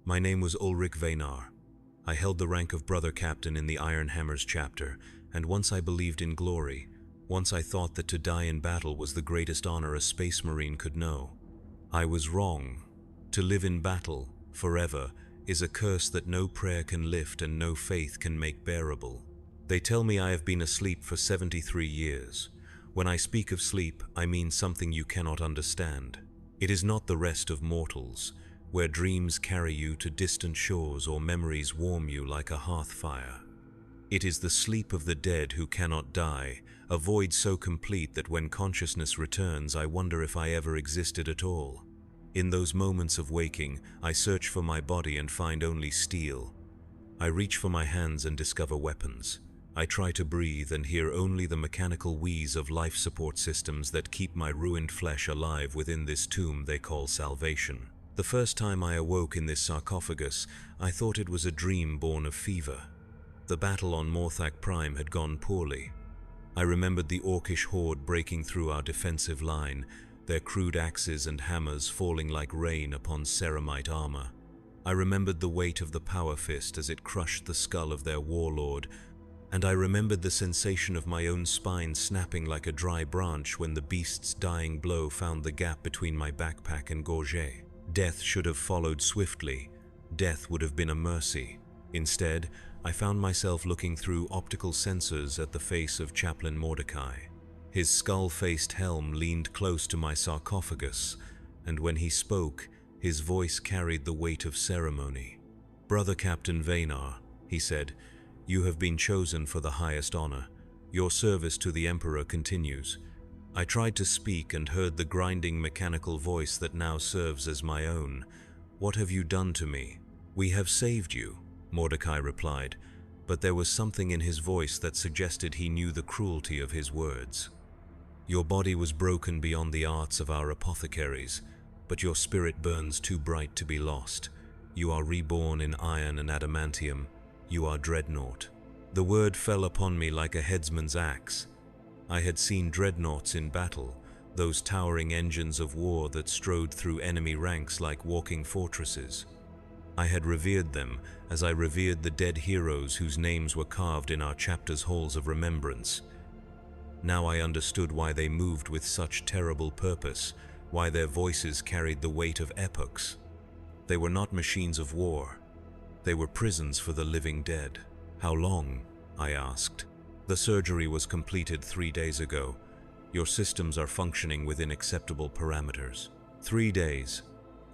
My name was Ulrich Venar. I held the rank of brother captain in the Iron Hammer's chapter, and once I believed in glory, once I thought that to die in battle was the greatest honor a space marine could know. I was wrong. To live in battle, forever, is a curse that no prayer can lift and no faith can make bearable. They tell me I have been asleep for 73 years. When I speak of sleep, I mean something you cannot understand. It is not the rest of mortals, where dreams carry you to distant shores or memories warm you like a hearth fire. It is the sleep of the dead who cannot die, a void so complete that when consciousness returns, I wonder if I ever existed at all. In those moments of waking, I search for my body and find only steel. I reach for my hands and discover weapons. I try to breathe and hear only the mechanical wheeze of life support systems that keep my ruined flesh alive within this tomb they call salvation. The first time I awoke in this sarcophagus, I thought it was a dream born of fever. The battle on Morthak Prime had gone poorly. I remembered the orcish horde breaking through our defensive line, their crude axes and hammers falling like rain upon ceramite armor. I remembered the weight of the power fist as it crushed the skull of their warlord, and I remembered the sensation of my own spine snapping like a dry branch when the beast's dying blow found the gap between my backpack and gorget. Death should have followed swiftly. Death would have been a mercy. Instead, I found myself looking through optical sensors at the face of Chaplain Mordecai. His skull-faced helm leaned close to my sarcophagus, and when he spoke, his voice carried the weight of ceremony. "Brother Captain Venar," he said, "you have been chosen for the highest honor. Your service to the Emperor continues." I tried to speak and heard the grinding mechanical voice that now serves as my own. "What have you done to me?" "We have saved you," Mordecai replied, but there was something in his voice that suggested he knew the cruelty of his words. "Your body was broken beyond the arts of our apothecaries, but your spirit burns too bright to be lost. You are reborn in iron and adamantium. You are Dreadnought." The word fell upon me like a headsman's axe. I had seen dreadnoughts in battle, those towering engines of war that strode through enemy ranks like walking fortresses. I had revered them as I revered the dead heroes whose names were carved in our chapter's halls of remembrance. Now I understood why they moved with such terrible purpose, why their voices carried the weight of epochs. They were not machines of war. They were prisons for the living dead. "How long?" I asked. "The surgery was completed 3 days ago. Your systems are functioning within acceptable parameters." 3 days.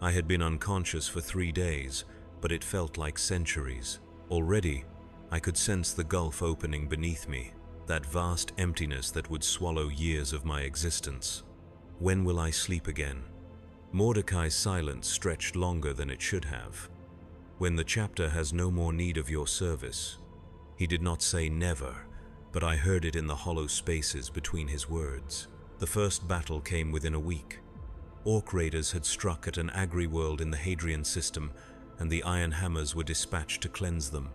I had been unconscious for 3 days, but it felt like centuries. Already, I could sense the gulf opening beneath me, that vast emptiness that would swallow years of my existence. When will I sleep again? Mordecai's silence stretched longer than it should have. "When the chapter has no more need of your service." He did not say never, but I heard it in the hollow spaces between his words. The first battle came within a week. Orc raiders had struck at an agri-world in the Hadrian system, and the Iron Hammers were dispatched to cleanse them.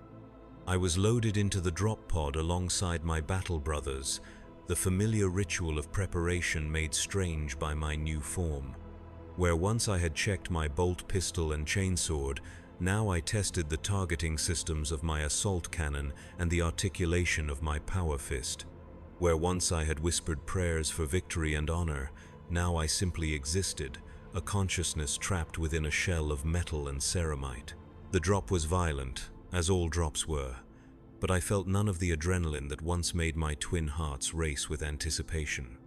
I was loaded into the drop pod alongside my battle brothers, the familiar ritual of preparation made strange by my new form. Where once I had checked my bolt pistol and chainsword, now I tested the targeting systems of my assault cannon and the articulation of my power fist. Where once I had whispered prayers for victory and honor, now I simply existed, a consciousness trapped within a shell of metal and ceramite. The drop was violent, as all drops were, but I felt none of the adrenaline that once made my twin hearts race with anticipation.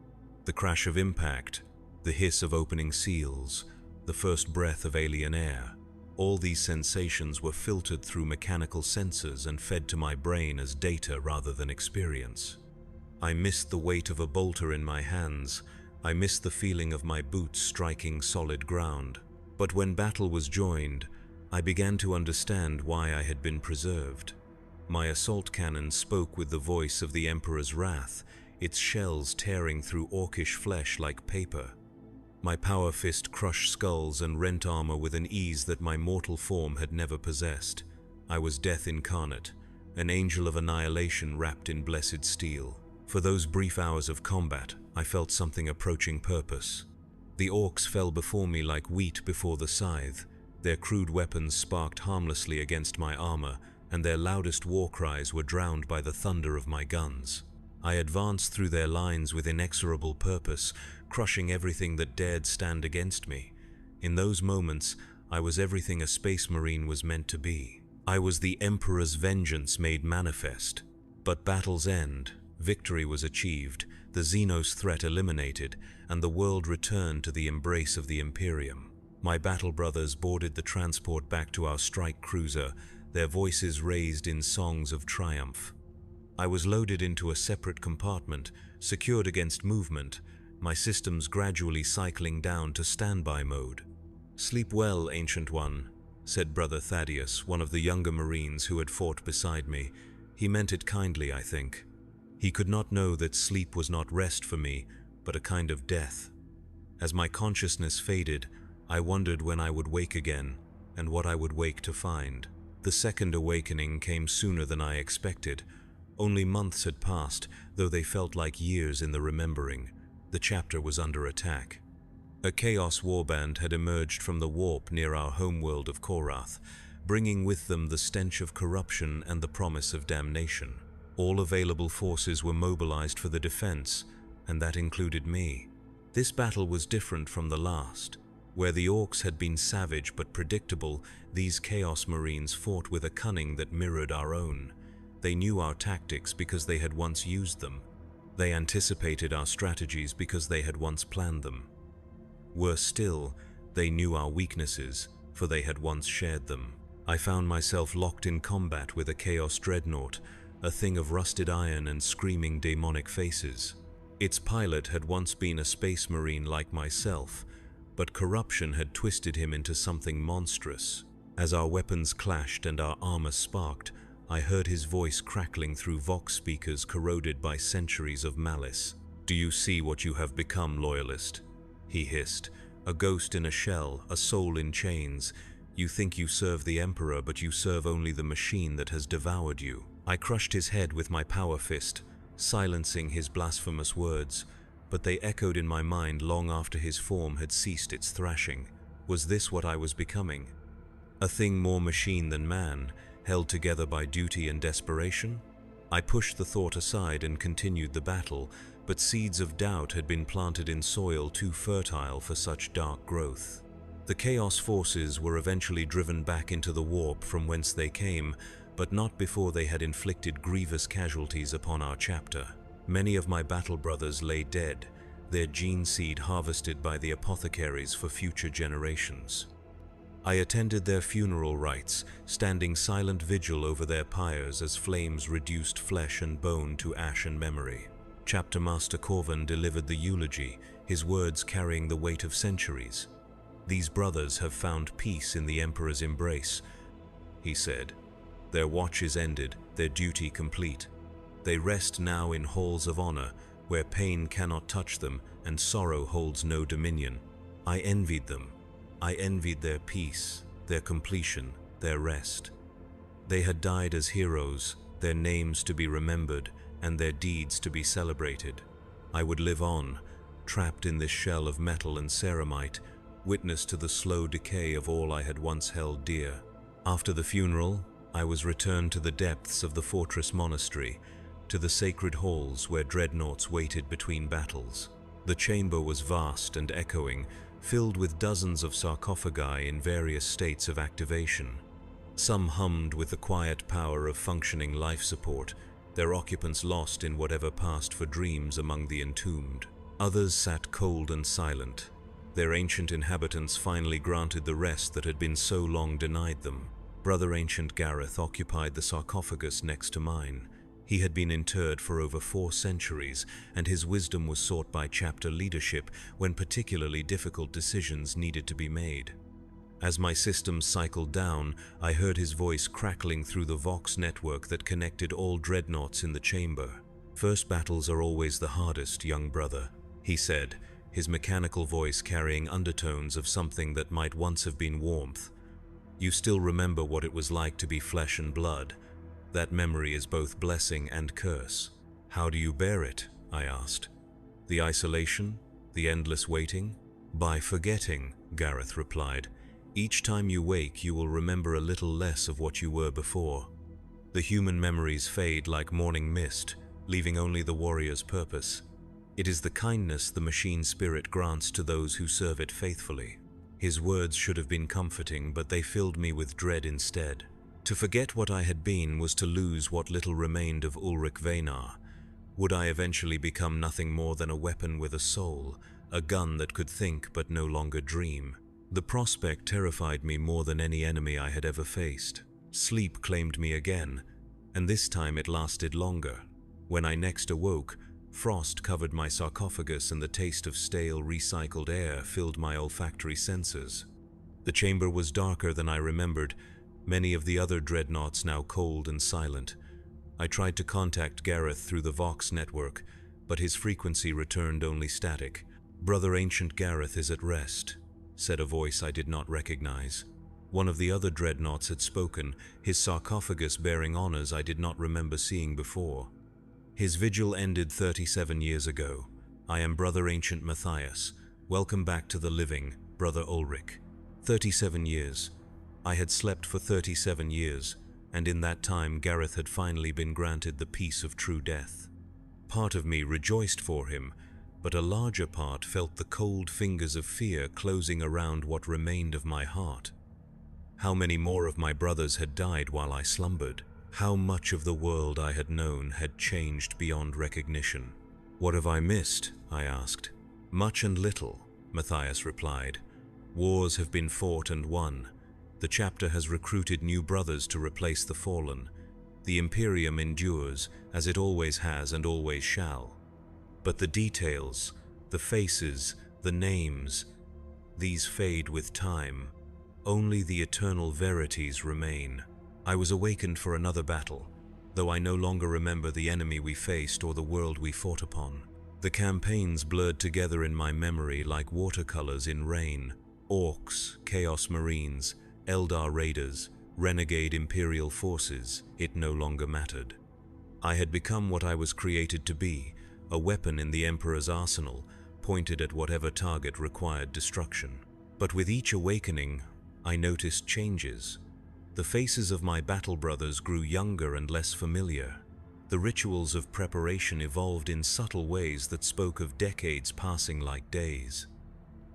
The crash of impact, the hiss of opening seals, the first breath of alien air, all these sensations were filtered through mechanical sensors and fed to my brain as data rather than experience. I missed the weight of a bolter in my hands. I missed the feeling of my boots striking solid ground. But when battle was joined, I began to understand why I had been preserved. My assault cannon spoke with the voice of the Emperor's wrath, its shells tearing through orcish flesh like paper. My power fist crushed skulls and rent armor with an ease that my mortal form had never possessed. I was death incarnate, an angel of annihilation wrapped in blessed steel. For those brief hours of combat, I felt something approaching purpose. The orcs fell before me like wheat before the scythe. Their crude weapons sparked harmlessly against my armor, and their loudest war cries were drowned by the thunder of my guns. I advanced through their lines with inexorable purpose, crushing everything that dared stand against me. In those moments, I was everything a space marine was meant to be. I was the Emperor's vengeance made manifest. But battle's end, victory was achieved, the Xenos threat eliminated, and the world returned to the embrace of the Imperium. My battle brothers boarded the transport back to our strike cruiser, their voices raised in songs of triumph. I was loaded into a separate compartment, secured against movement, my systems gradually cycling down to standby mode. "Sleep well, Ancient One," said Brother Thaddeus, one of the younger Marines who had fought beside me. He meant it kindly, I think. He could not know that sleep was not rest for me, but a kind of death. As my consciousness faded, I wondered when I would wake again, and what I would wake to find. The second awakening came sooner than I expected. Only months had passed, though they felt like years in the remembering. The chapter was under attack. A Chaos warband had emerged from the warp near our homeworld of Korath, bringing with them the stench of corruption and the promise of damnation. All available forces were mobilized for the defense, and that included me. This battle was different from the last. Where the orcs had been savage but predictable, these Chaos Marines fought with a cunning that mirrored our own. They knew our tactics because they had once used them. They anticipated our strategies because they had once planned them. Worse still, they knew our weaknesses, for they had once shared them. I found myself locked in combat with a Chaos Dreadnought, a thing of rusted iron and screaming demonic faces. Its pilot had once been a space marine like myself, but corruption had twisted him into something monstrous. As our weapons clashed and our armor sparked, I heard his voice crackling through vox speakers corroded by centuries of malice. "Do you see what you have become, loyalist?" he hissed. "A ghost in a shell, a soul in chains. You think you serve the Emperor, but you serve only the machine that has devoured you." I crushed his head with my power fist, silencing his blasphemous words, but they echoed in my mind long after his form had ceased its thrashing. Was this what I was becoming? A thing more machine than man, held together by duty and desperation? I pushed the thought aside and continued the battle, but seeds of doubt had been planted in soil too fertile for such dark growth. The Chaos forces were eventually driven back into the warp from whence they came, but not before they had inflicted grievous casualties upon our chapter. Many of my battle brothers lay dead, their gene seed harvested by the apothecaries for future generations. I attended their funeral rites, standing silent vigil over their pyres as flames reduced flesh and bone to ash and memory. Chapter Master Corvin delivered the eulogy, his words carrying the weight of centuries. "These brothers have found peace in the Emperor's embrace," he said. "Their watch is ended, their duty complete. They rest now in halls of honor, where pain cannot touch them and sorrow holds no dominion. I envied them. I envied their peace, their completion, their rest. They had died as heroes, their names to be remembered and their deeds to be celebrated. I would live on, trapped in this shell of metal and ceramite, witness to the slow decay of all I had once held dear." After the funeral, I was returned to the depths of the fortress monastery, to the sacred halls where dreadnoughts waited between battles. The chamber was vast and echoing, filled with dozens of sarcophagi in various states of activation. Some hummed with the quiet power of functioning life support, their occupants lost in whatever passed for dreams among the entombed. Others sat cold and silent. Their ancient inhabitants finally granted the rest that had been so long denied them. Brother Ancient Gareth occupied the sarcophagus next to mine. He had been interred for over 4 centuries, and his wisdom was sought by chapter leadership when particularly difficult decisions needed to be made. As my systems cycled down, I heard his voice crackling through the Vox network that connected all dreadnoughts in the chamber. "First battles are always the hardest, young brother," he said, his mechanical voice carrying undertones of something that might once have been warmth. "You still remember what it was like to be flesh and blood. That memory is both blessing and curse. How do you bear it?" I asked. "The isolation? The endless waiting?" "By forgetting," Gareth replied. Each time you wake, you will remember a little less of what you were before. The human memories fade like morning mist, leaving only the warrior's purpose. It is the kindness the machine spirit grants to those who serve it faithfully. His words should have been comforting, but they filled me with dread instead. To forget what I had been was to lose what little remained of Ulrich Venar. Would I eventually become nothing more than a weapon with a soul, a gun that could think but no longer dream? The prospect terrified me more than any enemy I had ever faced. Sleep claimed me again, and this time it lasted longer. When I next awoke, frost covered my sarcophagus and the taste of stale, recycled air filled my olfactory senses. The chamber was darker than I remembered, many of the other dreadnoughts now cold and silent. I tried to contact Gareth through the Vox network, but his frequency returned only static. "Brother Ancient Gareth is at rest," said a voice I did not recognize. One of the other dreadnoughts had spoken, his sarcophagus bearing honors I did not remember seeing before. "His vigil ended 37 years ago. I am Brother Ancient Matthias. Welcome back to the living, Brother Ulrich." 37 years. I had slept for 37 years, and in that time Gareth had finally been granted the peace of true death. Part of me rejoiced for him, but a larger part felt the cold fingers of fear closing around what remained of my heart. How many more of my brothers had died while I slumbered? How much of the world I had known had changed beyond recognition? "What have I missed?" I asked. "Much and little," Matthias replied. "Wars have been fought and won. The chapter has recruited new brothers to replace the fallen. The Imperium endures, as it always has and always shall. But the details, the faces, the names, these fade with time. Only the eternal verities remain." I was awakened for another battle, though I no longer remember the enemy we faced or the world we fought upon. The campaigns blurred together in my memory like watercolors in rain. Orcs, Chaos Marines, Eldar Raiders, renegade Imperial forces, it no longer mattered. I had become what I was created to be, a weapon in the Emperor's arsenal, pointed at whatever target required destruction. But with each awakening, I noticed changes. The faces of my battle brothers grew younger and less familiar. The rituals of preparation evolved in subtle ways that spoke of decades passing like days.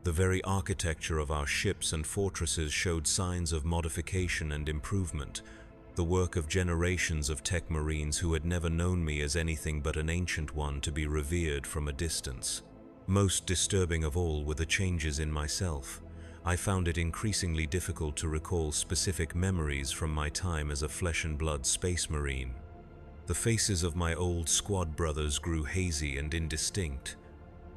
The very architecture of our ships and fortresses showed signs of modification and improvement, the work of generations of tech marines who had never known me as anything but an ancient one to be revered from a distance. Most disturbing of all were the changes in myself. I found it increasingly difficult to recall specific memories from my time as a flesh-and-blood space marine. The faces of my old squad brothers grew hazy and indistinct.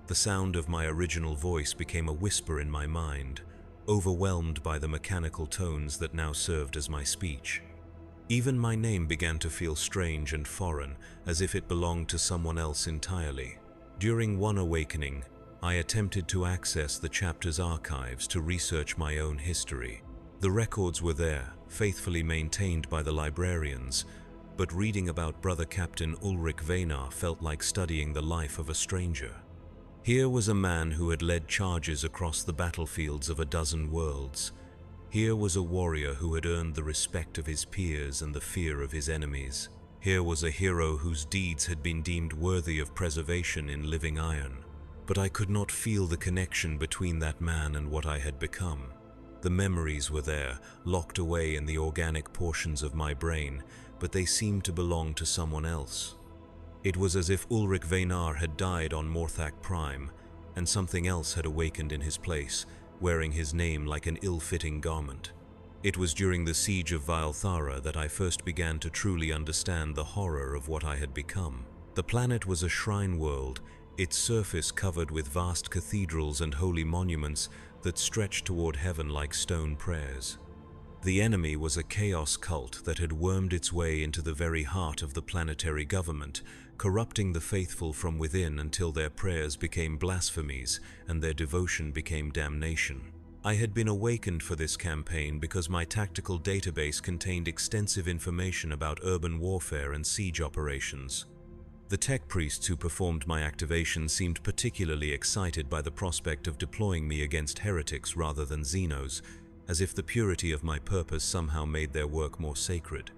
The sound of my original voice became a whisper in my mind, overwhelmed by the mechanical tones that now served as my speech. Even my name began to feel strange and foreign, as if it belonged to someone else entirely. During one awakening, I attempted to access the chapter's archives to research my own history. The records were there, faithfully maintained by the librarians, but reading about Brother Captain Ulrich Venar felt like studying the life of a stranger. Here was a man who had led charges across the battlefields of a dozen worlds. Here was a warrior who had earned the respect of his peers and the fear of his enemies. Here was a hero whose deeds had been deemed worthy of preservation in living iron. But I could not feel the connection between that man and what I had become. The memories were there, locked away in the organic portions of my brain, but they seemed to belong to someone else. It was as if Ulrich Venar had died on Morthak Prime, and something else had awakened in his place, wearing his name like an ill-fitting garment. It was during the siege of Vylthara that I first began to truly understand the horror of what I had become. The planet was a shrine world, its surface covered with vast cathedrals and holy monuments that stretched toward heaven like stone prayers. The enemy was a chaos cult that had wormed its way into the very heart of the planetary government, corrupting the faithful from within until their prayers became blasphemies and their devotion became damnation. I had been awakened for this campaign because my tactical database contained extensive information about urban warfare and siege operations. The tech priests who performed my activation seemed particularly excited by the prospect of deploying me against heretics rather than Xenos, as if the purity of my purpose somehow made their work more sacred.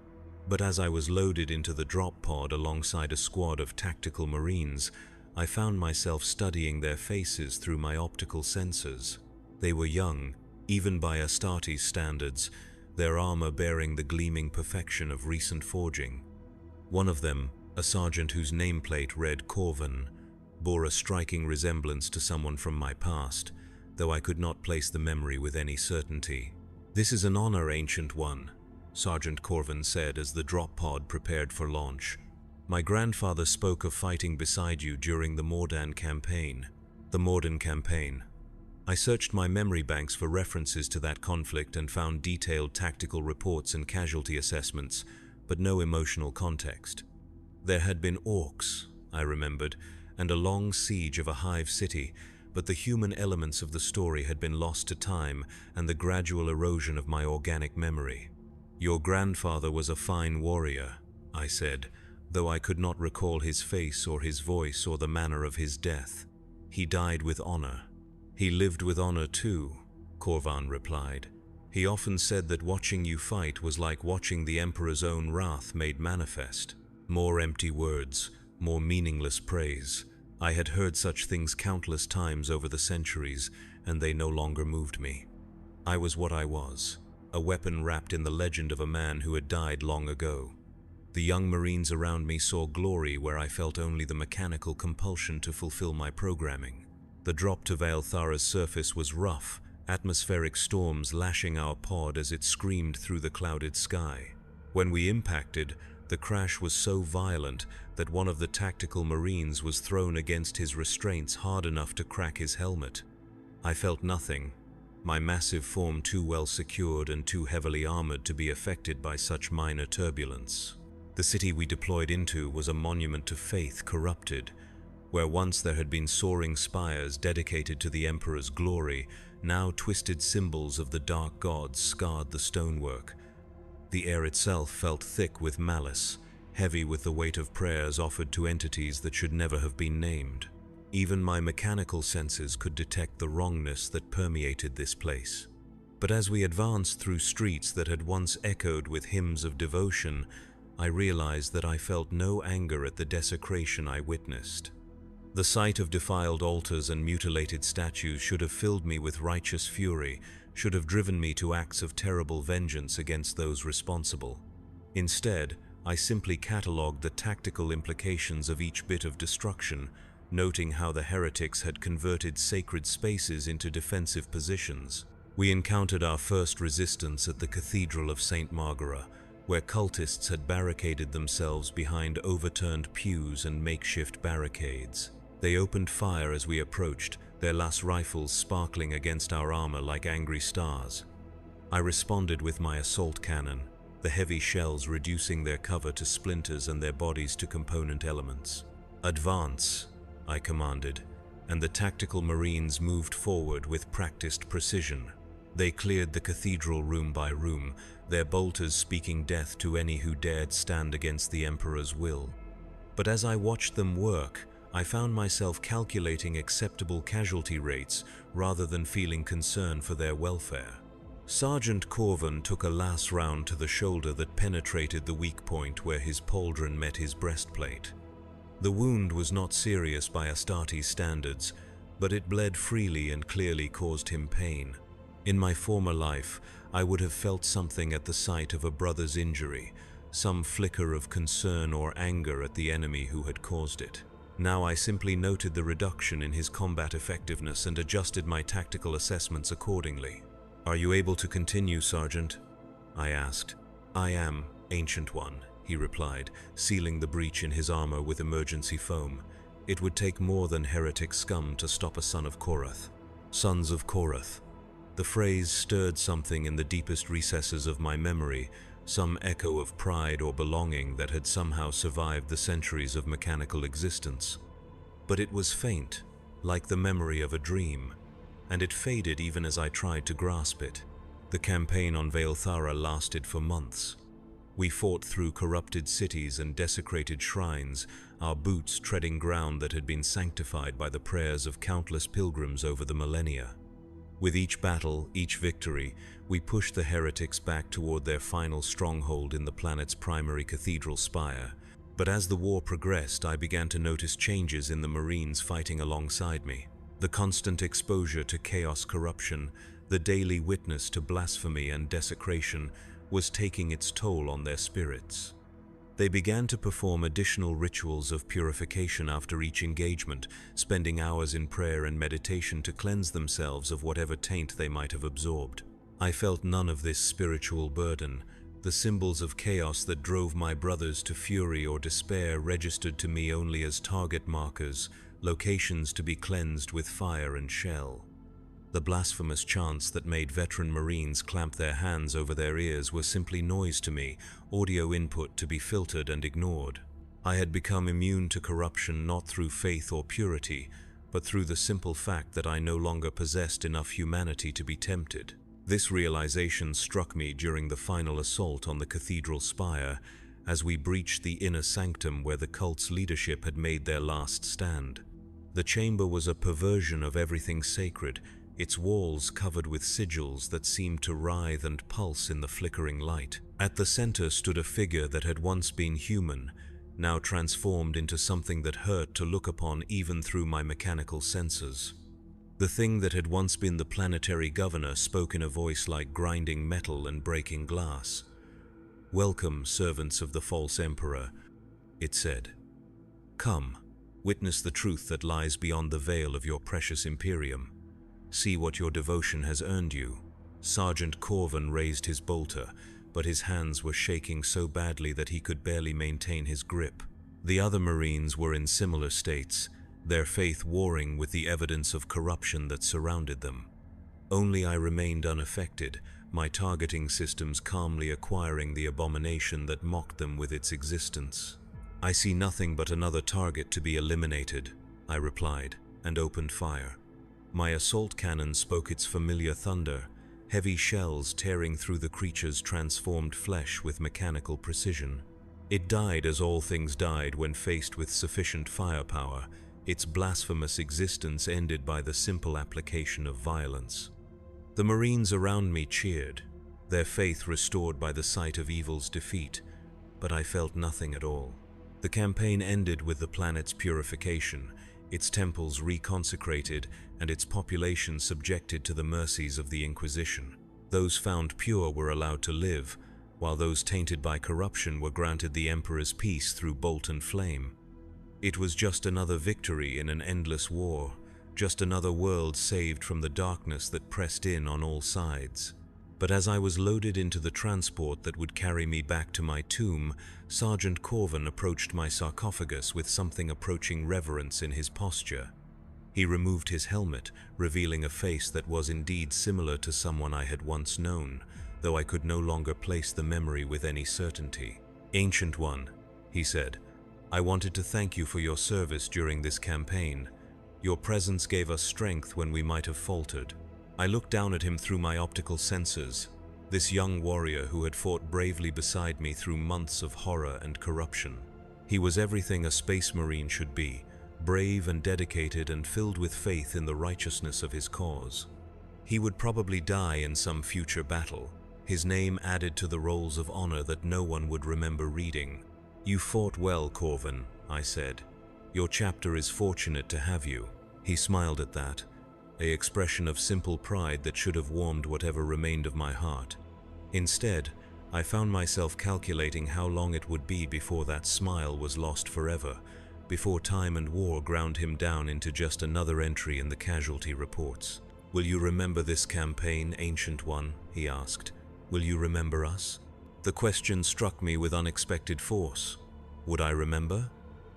But as I was loaded into the drop pod alongside a squad of tactical Marines, I found myself studying their faces through my optical sensors. They were young, even by Astartes standards, their armor bearing the gleaming perfection of recent forging. One of them, a sergeant whose nameplate read Corvin, bore a striking resemblance to someone from my past, though I could not place the memory with any certainty. "This is an honor, Ancient One," Sergeant Corvin said as the drop pod prepared for launch. "My grandfather spoke of fighting beside you during the Mordan campaign." The Mordan campaign. I searched my memory banks for references to that conflict and found detailed tactical reports and casualty assessments, but no emotional context. There had been orcs, I remembered, and a long siege of a hive city, but the human elements of the story had been lost to time and the gradual erosion of my organic memory. "Your grandfather was a fine warrior," I said, though I could not recall his face or his voice or the manner of his death. "He died with honor." "He lived with honor too," Corvan replied. "He often said that watching you fight was like watching the Emperor's own wrath made manifest." More empty words, more meaningless praise. I had heard such things countless times over the centuries, and they no longer moved me. I was what I was, a weapon wrapped in the legend of a man who had died long ago. The young Marines around me saw glory where I felt only the mechanical compulsion to fulfill my programming. The drop to Vaelthara's surface was rough, atmospheric storms lashing our pod as it screamed through the clouded sky. When we impacted, the crash was so violent that one of the tactical Marines was thrown against his restraints hard enough to crack his helmet. I felt nothing, my massive form too well secured and too heavily armored to be affected by such minor turbulence. The city we deployed into was a monument to faith corrupted. Where once there had been soaring spires dedicated to the Emperor's glory, now twisted symbols of the dark gods scarred the stonework. The air itself felt thick with malice, heavy with the weight of prayers offered to entities that should never have been named. Even my mechanical senses could detect the wrongness that permeated this place. But as we advanced through streets that had once echoed with hymns of devotion, I realized that I felt no anger at the desecration I witnessed. The sight of defiled altars and mutilated statues should have filled me with righteous fury, should have driven me to acts of terrible vengeance against those responsible. Instead, I simply catalogued the tactical implications of each bit of destruction, noting how the heretics had converted sacred spaces into defensive positions. We encountered our first resistance at the Cathedral of St. Margara, where cultists had barricaded themselves behind overturned pews and makeshift barricades. They opened fire as we approached, their las rifles sparkling against our armor like angry stars. I responded with my assault cannon, the heavy shells reducing their cover to splinters and their bodies to component elements. "Advance," I commanded, and the tactical Marines moved forward with practiced precision. They cleared the cathedral room by room, their bolters speaking death to any who dared stand against the Emperor's will. But as I watched them work, I found myself calculating acceptable casualty rates rather than feeling concern for their welfare. Sergeant Corvin took a lass round to the shoulder that penetrated the weak point where his pauldron met his breastplate. The wound was not serious by Astartes standards, but it bled freely and clearly caused him pain. In my former life, I would have felt something at the sight of a brother's injury, some flicker of concern or anger at the enemy who had caused it. Now I simply noted the reduction in his combat effectiveness and adjusted my tactical assessments accordingly. "Are you able to continue, Sergeant?" I asked. "I am, Ancient One," he replied, sealing the breach in his armor with emergency foam. "It would take more than heretic scum to stop a son of Korath." Sons of Korath. The phrase stirred something in the deepest recesses of my memory, some echo of pride or belonging that had somehow survived the centuries of mechanical existence. But it was faint, like the memory of a dream, and it faded even as I tried to grasp it. The campaign on Vaelthara lasted for months. We fought through corrupted cities and desecrated shrines, our boots treading ground that had been sanctified by the prayers of countless pilgrims over the millennia. With each battle, each victory, we pushed the heretics back toward their final stronghold in the planet's primary cathedral spire. But as the war progressed, I began to notice changes in the Marines fighting alongside me. The constant exposure to chaos, corruption, the daily witness to blasphemy and desecration was taking its toll on their spirits. They began to perform additional rituals of purification after each engagement, spending hours in prayer and meditation to cleanse themselves of whatever taint they might have absorbed. I felt none of this spiritual burden. The symbols of chaos that drove my brothers to fury or despair registered to me only as target markers, locations to be cleansed with fire and shell. The blasphemous chants that made veteran Marines clamp their hands over their ears were simply noise to me, audio input to be filtered and ignored. I had become immune to corruption not through faith or purity, but through the simple fact that I no longer possessed enough humanity to be tempted. This realization struck me during the final assault on the cathedral spire, as we breached the inner sanctum where the cult's leadership had made their last stand. The chamber was a perversion of everything sacred, its walls covered with sigils that seemed to writhe and pulse in the flickering light. At the center stood a figure that had once been human, now transformed into something that hurt to look upon even through my mechanical senses. The thing that had once been the planetary governor spoke in a voice like grinding metal and breaking glass. "Welcome, servants of the false emperor," it said. "Come, witness the truth that lies beyond the veil of your precious Imperium. See what your devotion has earned you." Sergeant Corvin raised his bolter, but his hands were shaking so badly that he could barely maintain his grip. The other Marines were in similar states, their faith warring with the evidence of corruption that surrounded them. Only I remained unaffected, my targeting systems calmly acquiring the abomination that mocked them with its existence. "I see nothing but another target to be eliminated," I replied, and opened fire. My assault cannon spoke its familiar thunder, heavy shells tearing through the creature's transformed flesh with mechanical precision. It died as all things died when faced with sufficient firepower, its blasphemous existence ended by the simple application of violence. The Marines around me cheered, their faith restored by the sight of evil's defeat, but I felt nothing at all. The campaign ended with the planet's purification, its temples reconsecrated, and its population subjected to the mercies of the Inquisition. Those found pure were allowed to live, while those tainted by corruption were granted the Emperor's peace through bolt and flame. It was just another victory in an endless war, just another world saved from the darkness that pressed in on all sides. But as I was loaded into the transport that would carry me back to my tomb, Sergeant Corvin approached my sarcophagus with something approaching reverence in his posture. He removed his helmet, revealing a face that was indeed similar to someone I had once known, though I could no longer place the memory with any certainty. "Ancient One," he said, "I wanted to thank you for your service during this campaign. Your presence gave us strength when we might have faltered." I looked down at him through my optical sensors, this young warrior who had fought bravely beside me through months of horror and corruption. He was everything a space marine should be, brave and dedicated and filled with faith in the righteousness of his cause. He would probably die in some future battle, his name added to the rolls of honor that no one would remember reading. "You fought well, Corvin," I said. "Your chapter is fortunate to have you." He smiled at that, an expression of simple pride that should have warmed whatever remained of my heart. Instead, I found myself calculating how long it would be before that smile was lost forever, before time and war ground him down into just another entry in the casualty reports. "Will you remember this campaign, Ancient One?" he asked. "Will you remember us?" The question struck me with unexpected force. Would I remember?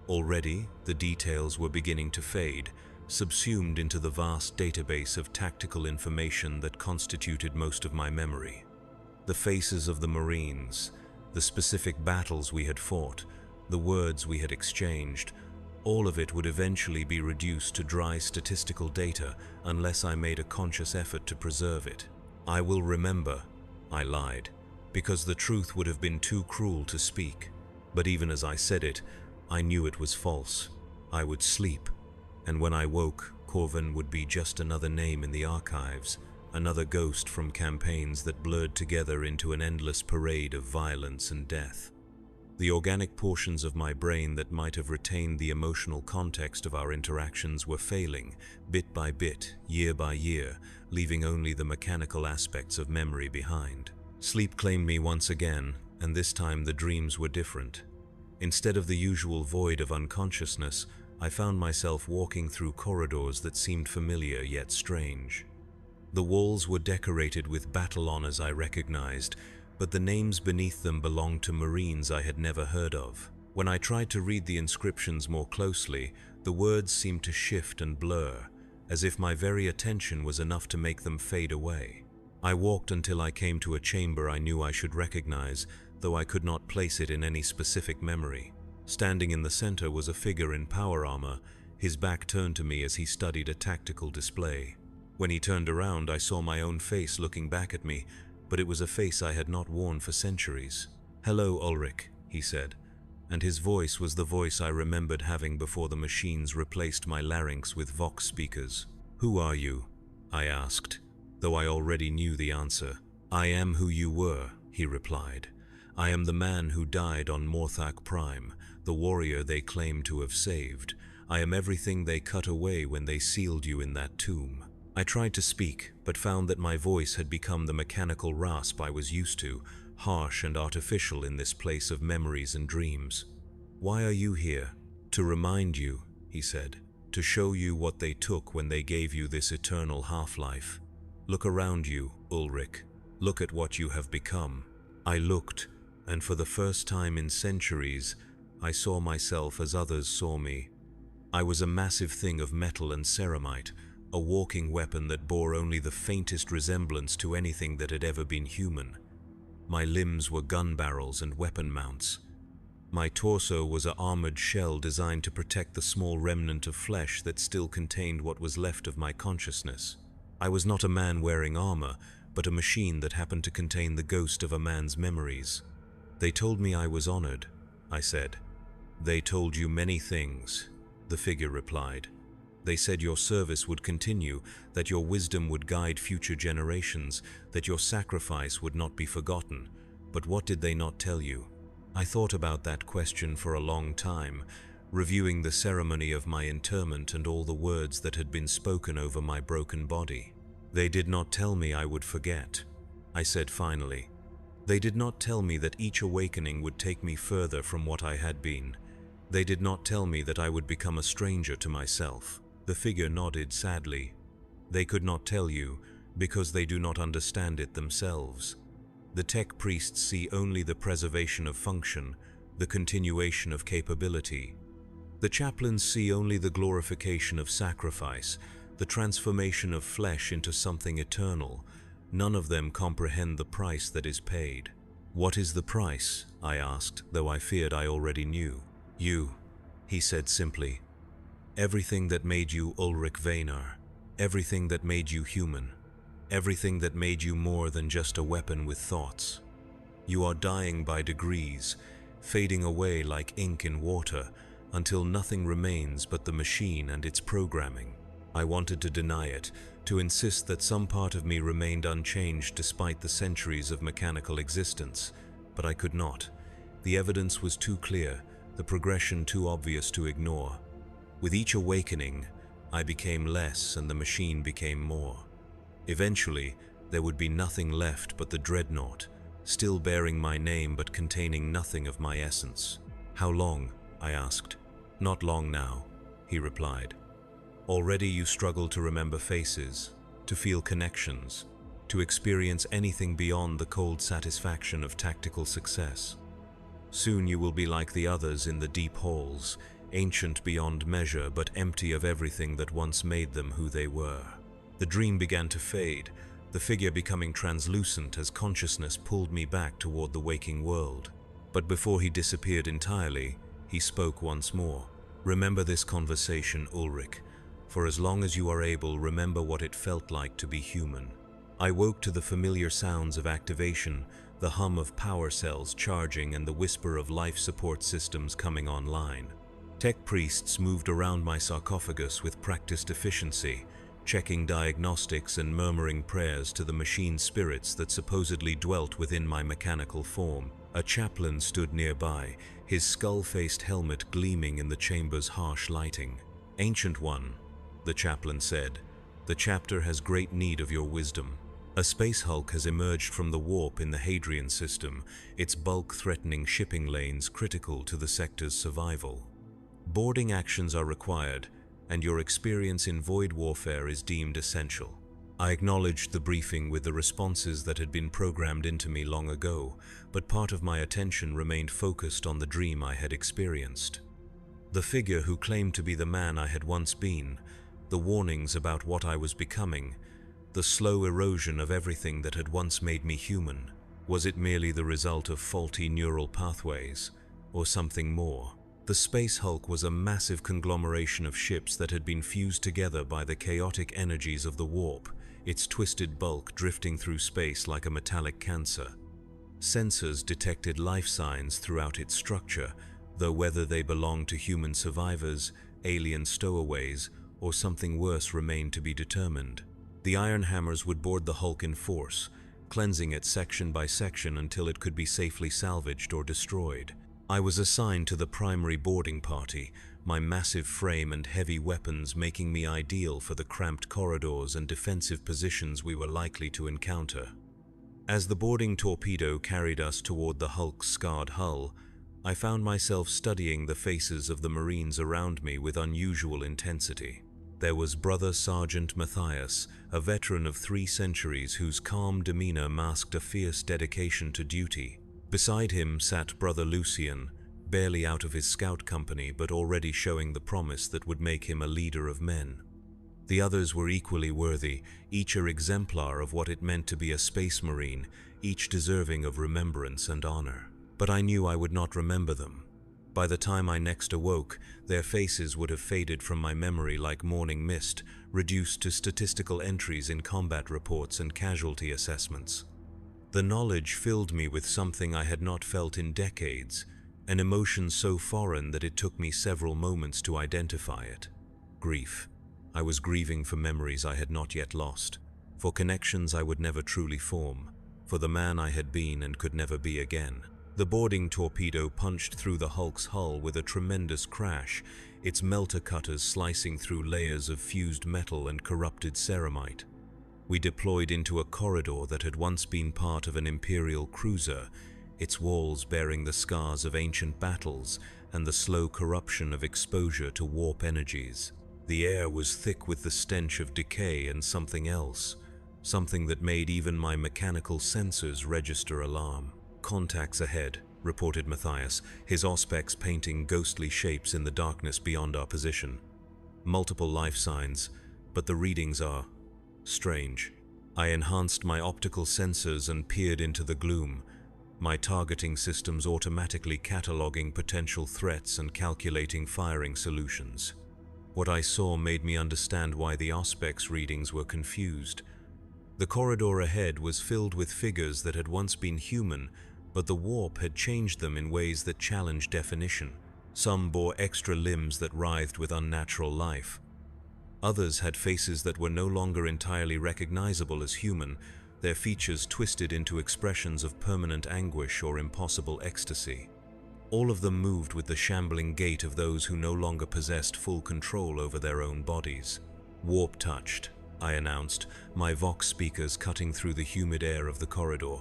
Already, the details were beginning to fade, subsumed into the vast database of tactical information that constituted most of my memory. The faces of the Marines, the specific battles we had fought, the words we had exchanged, all of it would eventually be reduced to dry statistical data unless I made a conscious effort to preserve it. "I will remember," I lied, because the truth would have been too cruel to speak. But even as I said it, I knew it was false. I would sleep, and when I woke, Corvin would be just another name in the archives, another ghost from campaigns that blurred together into an endless parade of violence and death. The organic portions of my brain that might have retained the emotional context of our interactions were failing, bit by bit, year by year, leaving only the mechanical aspects of memory behind. Sleep claimed me once again, and this time the dreams were different. Instead of the usual void of unconsciousness, I found myself walking through corridors that seemed familiar yet strange. The walls were decorated with battle honors I recognized, but the names beneath them belonged to Marines I had never heard of. When I tried to read the inscriptions more closely, the words seemed to shift and blur, as if my very attention was enough to make them fade away. I walked until I came to a chamber I knew I should recognize, though I could not place it in any specific memory. Standing in the center was a figure in power armor, his back turned to me as he studied a tactical display. When he turned around, I saw my own face looking back at me, but it was a face I had not worn for centuries. "Hello, Ulrich," he said, and his voice was the voice I remembered having before the machines replaced my larynx with Vox speakers. "Who are you?" I asked, though I already knew the answer. "I am who you were," he replied. "I am the man who died on Morthak Prime, the warrior they claim to have saved. I am everything they cut away when they sealed you in that tomb." I tried to speak, but found that my voice had become the mechanical rasp I was used to, harsh and artificial in this place of memories and dreams. "Why are you here?" "To remind you," he said, "to show you what they took when they gave you this eternal half-life. Look around you, Ulrich. Look at what you have become." I looked, and for the first time in centuries, I saw myself as others saw me. I was a massive thing of metal and ceramite, a walking weapon that bore only the faintest resemblance to anything that had ever been human. My limbs were gun barrels and weapon mounts. My torso was an armored shell designed to protect the small remnant of flesh that still contained what was left of my consciousness. I was not a man wearing armor, but a machine that happened to contain the ghost of a man's memories. "They told me I was honored," I said. "They told you many things," the figure replied. "They said your service would continue, that your wisdom would guide future generations, that your sacrifice would not be forgotten. But what did they not tell you?" I thought about that question for a long time, reviewing the ceremony of my interment and all the words that had been spoken over my broken body. "They did not tell me I would forget," I said finally. "They did not tell me that each awakening would take me further from what I had been. They did not tell me that I would become a stranger to myself." The figure nodded sadly. "They could not tell you, because they do not understand it themselves. The tech priests see only the preservation of function, the continuation of capability. The chaplains see only the glorification of sacrifice, the transformation of flesh into something eternal. None of them comprehend the price that is paid." "What is the price?" I asked, though I feared I already knew. "You," he said simply. "Everything that made you Ulrich Veinar. Everything that made you human. Everything that made you more than just a weapon with thoughts. You are dying by degrees, fading away like ink in water, until nothing remains but the machine and its programming." I wanted to deny it, to insist that some part of me remained unchanged despite the centuries of mechanical existence, but I could not. The evidence was too clear, the progression too obvious to ignore. With each awakening, I became less and the machine became more. Eventually, there would be nothing left but the Dreadnought, still bearing my name but containing nothing of my essence. "How long?" I asked. "Not long now," he replied. "Already you struggle to remember faces, to feel connections, to experience anything beyond the cold satisfaction of tactical success. Soon you will be like the others in the deep halls, ancient beyond measure but empty of everything that once made them who they were." The dream began to fade, the figure becoming translucent as consciousness pulled me back toward the waking world. But before he disappeared entirely, he spoke once more. "Remember this conversation, Ulrich. For as long as you are able, remember what it felt like to be human." I woke to the familiar sounds of activation, the hum of power cells charging and the whisper of life support systems coming online. Tech priests moved around my sarcophagus with practiced efficiency, checking diagnostics and murmuring prayers to the machine spirits that supposedly dwelt within my mechanical form. A chaplain stood nearby, his skull-faced helmet gleaming in the chamber's harsh lighting. "Ancient One," the chaplain said, "the chapter has great need of your wisdom. A space hulk has emerged from the warp in the Hadrian system, its bulk threatening shipping lanes critical to the sector's survival. Boarding actions are required, and your experience in void warfare is deemed essential." I acknowledged the briefing with the responses that had been programmed into me long ago, but part of my attention remained focused on the dream I had experienced. The figure who claimed to be the man I had once been, the warnings about what I was becoming, the slow erosion of everything that had once made me human. Was it merely the result of faulty neural pathways, or something more? The Space Hulk was a massive conglomeration of ships that had been fused together by the chaotic energies of the warp, its twisted bulk drifting through space like a metallic cancer. Sensors detected life signs throughout its structure, though whether they belonged to human survivors, alien stowaways, or something worse remained to be determined. The Iron Hammers would board the Hulk in force, cleansing it section by section until it could be safely salvaged or destroyed. I was assigned to the primary boarding party, my massive frame and heavy weapons making me ideal for the cramped corridors and defensive positions we were likely to encounter. As the boarding torpedo carried us toward the Hulk's scarred hull, I found myself studying the faces of the Marines around me with unusual intensity. There was Brother Sergeant Matthias, a veteran of 3 centuries whose calm demeanor masked a fierce dedication to duty. Beside him sat Brother Lucian, barely out of his scout company but already showing the promise that would make him a leader of men. The others were equally worthy, each an exemplar of what it meant to be a space marine, each deserving of remembrance and honor. But I knew I would not remember them. By the time I next awoke, their faces would have faded from my memory like morning mist, reduced to statistical entries in combat reports and casualty assessments. The knowledge filled me with something I had not felt in decades, an emotion so foreign that it took me several moments to identify it. Grief. I was grieving for memories I had not yet lost, for connections I would never truly form, for the man I had been and could never be again. The boarding torpedo punched through the Hulk's hull with a tremendous crash, its melter cutters slicing through layers of fused metal and corrupted ceramite. We deployed into a corridor that had once been part of an Imperial cruiser, its walls bearing the scars of ancient battles and the slow corruption of exposure to warp energies. The air was thick with the stench of decay and something else, something that made even my mechanical sensors register alarm. "Contacts ahead," reported Matthias, his auspex painting ghostly shapes in the darkness beyond our position. "Multiple life signs, but the readings are strange." I enhanced my optical sensors and peered into the gloom, my targeting systems automatically cataloging potential threats and calculating firing solutions. What I saw made me understand why the auspex readings were confused. The corridor ahead was filled with figures that had once been human, but the warp had changed them in ways that challenged definition. Some bore extra limbs that writhed with unnatural life. Others had faces that were no longer entirely recognizable as human, their features twisted into expressions of permanent anguish or impossible ecstasy. All of them moved with the shambling gait of those who no longer possessed full control over their own bodies. "Warp touched," I announced, my vox speakers cutting through the humid air of the corridor.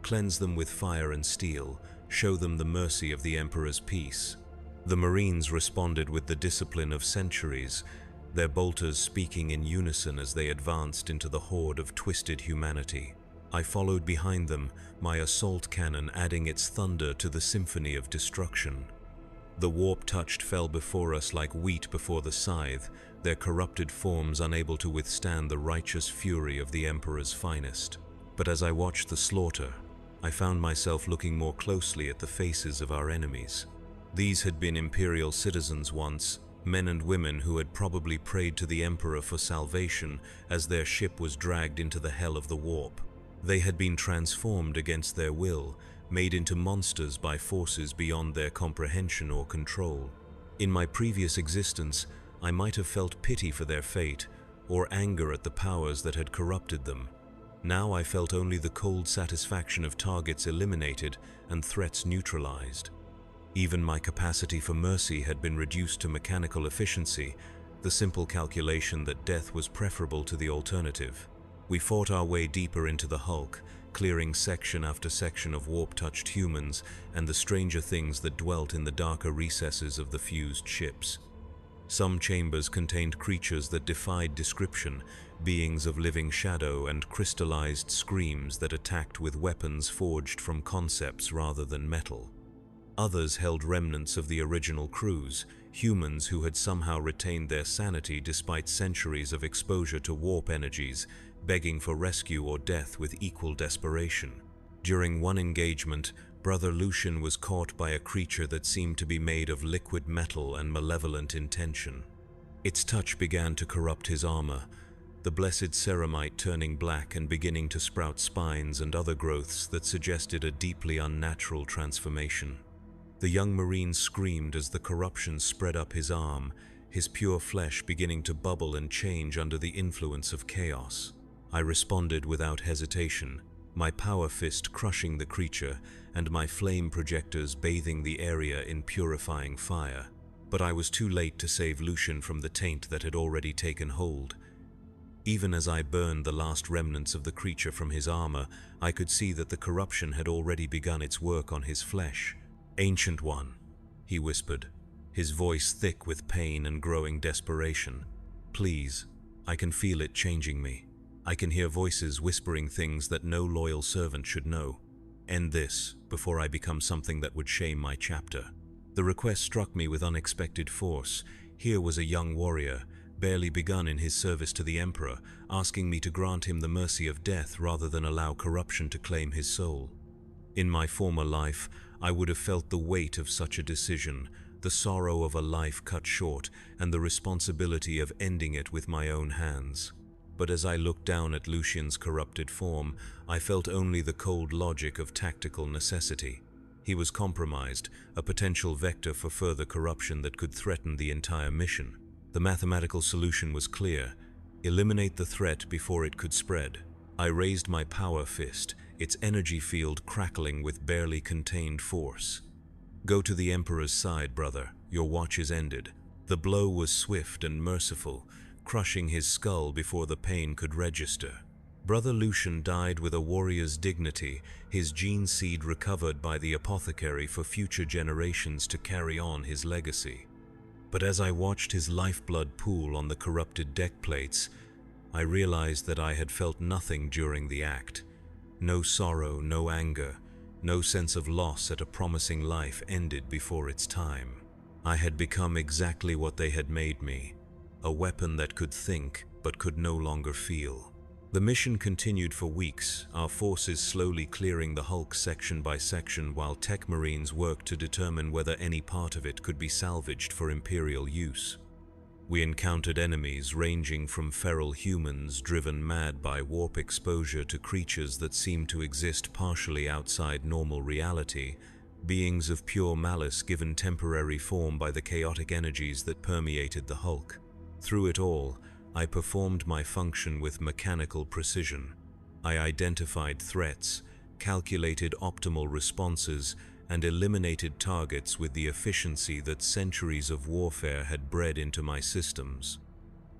"Cleanse them with fire and steel, show them the mercy of the Emperor's peace." The Marines responded with the discipline of centuries, their bolters speaking in unison as they advanced into the horde of twisted humanity. I followed behind them, my assault cannon adding its thunder to the symphony of destruction. The warp-touched fell before us like wheat before the scythe, their corrupted forms unable to withstand the righteous fury of the Emperor's finest. But as I watched the slaughter, I found myself looking more closely at the faces of our enemies. These had been Imperial citizens once, men and women who had probably prayed to the Emperor for salvation as their ship was dragged into the hell of the warp. They had been transformed against their will, made into monsters by forces beyond their comprehension or control. In my previous existence, I might have felt pity for their fate, or anger at the powers that had corrupted them. Now I felt only the cold satisfaction of targets eliminated and threats neutralized. Even my capacity for mercy had been reduced to mechanical efficiency, the simple calculation that death was preferable to the alternative. We fought our way deeper into the hulk, clearing section after section of warp-touched humans and the stranger things that dwelt in the darker recesses of the fused ships. Some chambers contained creatures that defied description, beings of living shadow and crystallized screams that attacked with weapons forged from concepts rather than metal. Others held remnants of the original crews, humans who had somehow retained their sanity despite centuries of exposure to warp energies, begging for rescue or death with equal desperation. During one engagement, Brother Lucian was caught by a creature that seemed to be made of liquid metal and malevolent intention. Its touch began to corrupt his armor, the blessed ceramite turning black and beginning to sprout spines and other growths that suggested a deeply unnatural transformation. The young Marine screamed as the corruption spread up his arm, his pure flesh beginning to bubble and change under the influence of chaos. I responded without hesitation, my power fist crushing the creature and my flame projectors bathing the area in purifying fire. But I was too late to save Lucian from the taint that had already taken hold. Even as I burned the last remnants of the creature from his armor, I could see that the corruption had already begun its work on his flesh. "Ancient One," he whispered, his voice thick with pain and growing desperation. "Please, I can feel it changing me. I can hear voices whispering things that no loyal servant should know. End this, before I become something that would shame my chapter." The request struck me with unexpected force. Here was a young warrior, barely begun in his service to the Emperor, asking me to grant him the mercy of death rather than allow corruption to claim his soul. In my former life, I would have felt the weight of such a decision, the sorrow of a life cut short, and the responsibility of ending it with my own hands. But as I looked down at Lucian's corrupted form, I felt only the cold logic of tactical necessity. He was compromised, a potential vector for further corruption that could threaten the entire mission. The mathematical solution was clear: eliminate the threat before it could spread. I raised my power fist, its energy field crackling with barely contained force. "Go to the Emperor's side, brother. Your watch is ended." The blow was swift and merciful, crushing his skull before the pain could register. Brother Lucian died with a warrior's dignity, his gene seed recovered by the apothecary for future generations to carry on his legacy. But as I watched his lifeblood pool on the corrupted deck plates, I realized that I had felt nothing during the act. No sorrow, no anger, no sense of loss at a promising life ended before its time. I had become exactly what they had made me, a weapon that could think but could no longer feel. The mission continued for weeks, our forces slowly clearing the hulk section by section while tech marines worked to determine whether any part of it could be salvaged for Imperial use. We encountered enemies ranging from feral humans driven mad by warp exposure to creatures that seemed to exist partially outside normal reality, beings of pure malice given temporary form by the chaotic energies that permeated the hulk. Through it all, I performed my function with mechanical precision. I identified threats, calculated optimal responses, and eliminated targets with the efficiency that centuries of warfare had bred into my systems.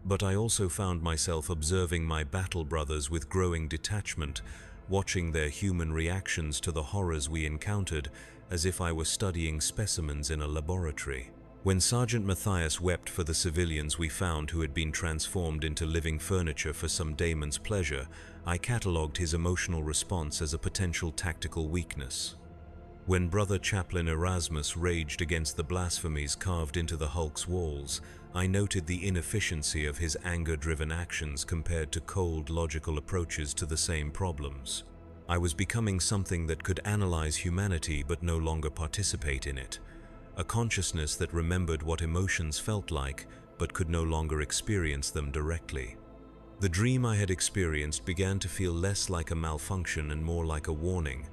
But I also found myself observing my battle brothers with growing detachment, watching their human reactions to the horrors we encountered as if I were studying specimens in a laboratory. When Sergeant Matthias wept for the civilians we found who had been transformed into living furniture for some daemon's pleasure, I catalogued his emotional response as a potential tactical weakness. When Brother Chaplain Erasmus raged against the blasphemies carved into the hulk's walls, I noted the inefficiency of his anger-driven actions compared to cold, logical approaches to the same problems. I was becoming something that could analyze humanity but no longer participate in it. A consciousness that remembered what emotions felt like, but could no longer experience them directly. The dream I had experienced began to feel less like a malfunction and more like a warning,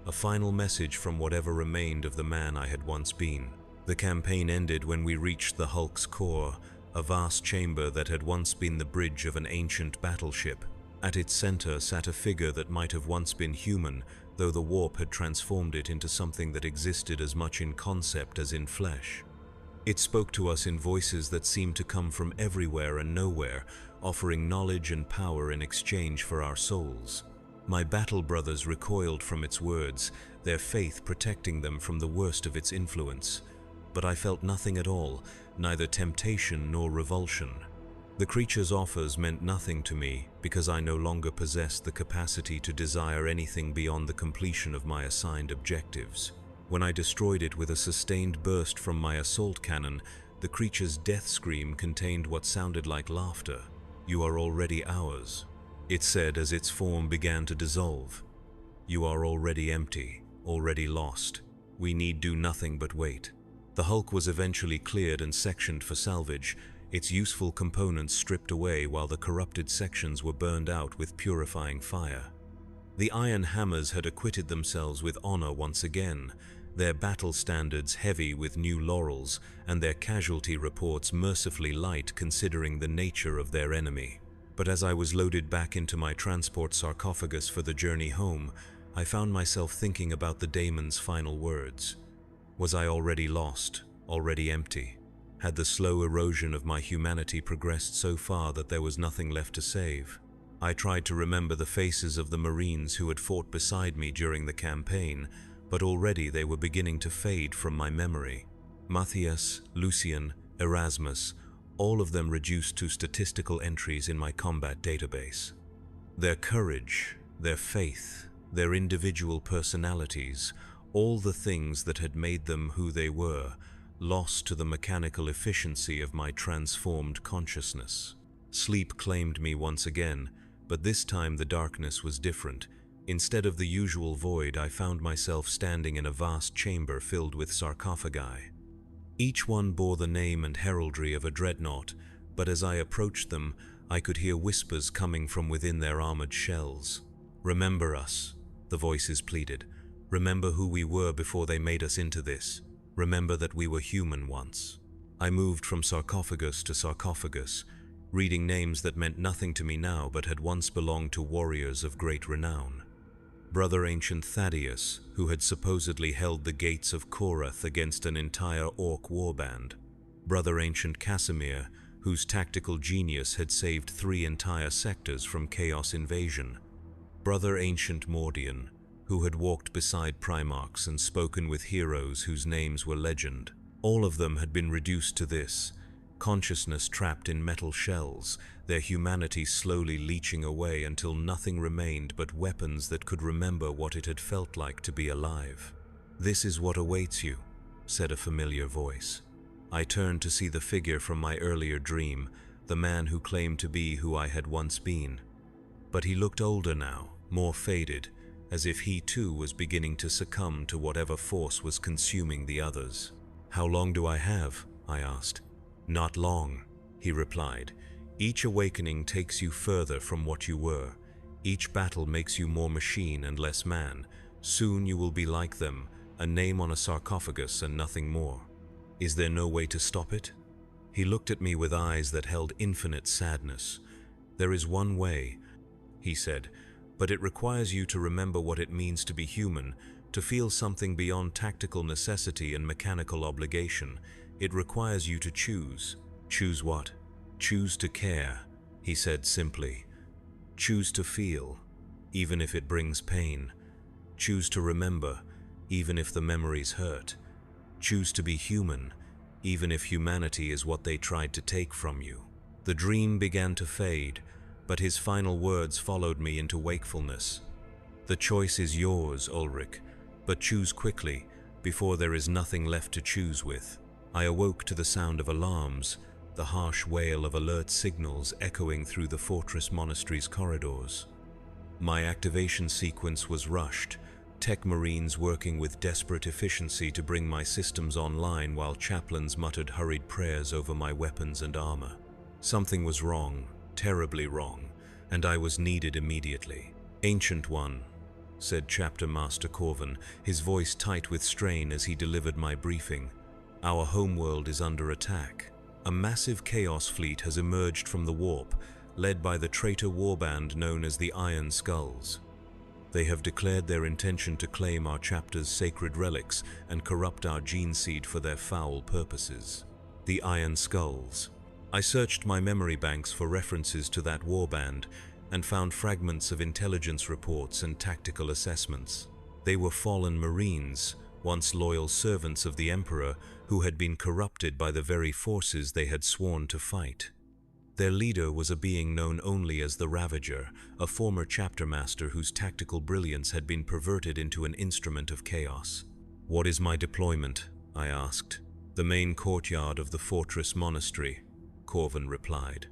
a final message from whatever remained of the man I had once been. The campaign ended when we reached the hulk's core, a vast chamber that had once been the bridge of an ancient battleship. At its center sat a figure that might have once been human, though the warp had transformed it into something that existed as much in concept as in flesh. It spoke to us in voices that seemed to come from everywhere and nowhere, offering knowledge and power in exchange for our souls. My battle brothers recoiled from its words, their faith protecting them from the worst of its influence. But I felt nothing at all, neither temptation nor revulsion. The creature's offers meant nothing to me because I no longer possessed the capacity to desire anything beyond the completion of my assigned objectives. When I destroyed it with a sustained burst from my assault cannon, the creature's death scream contained what sounded like laughter. "You are already ours," it said as its form began to dissolve. "You are already empty, already lost. We need do nothing but wait." The hulk was eventually cleared and sectioned for salvage, its useful components stripped away while the corrupted sections were burned out with purifying fire. The iron hammers had acquitted themselves with honor once again, their battle standards heavy with new laurels, and their casualty reports mercifully light considering the nature of their enemy. But as I was loaded back into my transport sarcophagus for the journey home, I found myself thinking about the daemon's final words. Was I already lost, already empty? Had the slow erosion of my humanity progressed so far that there was nothing left to save? I tried to remember the faces of the Marines who had fought beside me during the campaign, but already they were beginning to fade from my memory. Matthias, Lucian, Erasmus, all of them reduced to statistical entries in my combat database. Their courage, their faith, their individual personalities, all the things that had made them who they were, lost to the mechanical efficiency of my transformed consciousness. Sleep claimed me once again, but this time the darkness was different. Instead of the usual void, I found myself standing in a vast chamber filled with sarcophagi. Each one bore the name and heraldry of a dreadnought, but as I approached them, I could hear whispers coming from within their armored shells. "Remember us," the voices pleaded. "Remember who we were before they made us into this. Remember that we were human once." I moved from sarcophagus to sarcophagus, reading names that meant nothing to me now but had once belonged to warriors of great renown. Brother Ancient Thaddeus, who had supposedly held the gates of Korath against an entire orc warband. Brother Ancient Casimir, whose tactical genius had saved 3 entire sectors from chaos invasion. Brother Ancient Mordian, who had walked beside Primarchs and spoken with heroes whose names were legend. All of them had been reduced to this, consciousness trapped in metal shells, their humanity slowly leaching away until nothing remained but weapons that could remember what it had felt like to be alive. "This is what awaits you," said a familiar voice. I turned to see the figure from my earlier dream, the man who claimed to be who I had once been. But he looked older now, more faded, as if he too was beginning to succumb to whatever force was consuming the others. "How long do I have?" I asked. "Not long," he replied. "Each awakening takes you further from what you were. Each battle makes you more machine and less man. Soon you will be like them, a name on a sarcophagus and nothing more. Is there no way to stop it?" He looked at me with eyes that held infinite sadness. "There is one way," he said, "but it requires you to remember what it means to be human, to feel something beyond tactical necessity and mechanical obligation. It requires you to choose." "Choose what?" "Choose to care," he said simply. "Choose to feel, even if it brings pain. Choose to remember, even if the memories hurt. Choose to be human, even if humanity is what they tried to take from you." The dream began to fade, but his final words followed me into wakefulness. "The choice is yours, Ulrich, but choose quickly, before there is nothing left to choose with." I awoke to the sound of alarms, the harsh wail of alert signals echoing through the fortress monastery's corridors. My activation sequence was rushed, tech marines working with desperate efficiency to bring my systems online while chaplains muttered hurried prayers over my weapons and armor. Something was wrong, terribly wrong, and I was needed immediately. "Ancient One," said Chapter Master Corvin, his voice tight with strain as he delivered my briefing, "our homeworld is under attack." A massive chaos fleet has emerged from the warp, led by the traitor warband known as the Iron Skulls. They have declared their intention to claim our chapter's sacred relics and corrupt our gene seed for their foul purposes. The Iron Skulls. I searched my memory banks for references to that warband and found fragments of intelligence reports and tactical assessments. They were fallen Marines, once loyal servants of the Emperor who had been corrupted by the very forces they had sworn to fight. Their leader was a being known only as the Ravager, a former chapter master whose tactical brilliance had been perverted into an instrument of chaos. "What is my deployment?" I asked. "The main courtyard of the fortress monastery," Corvin replied.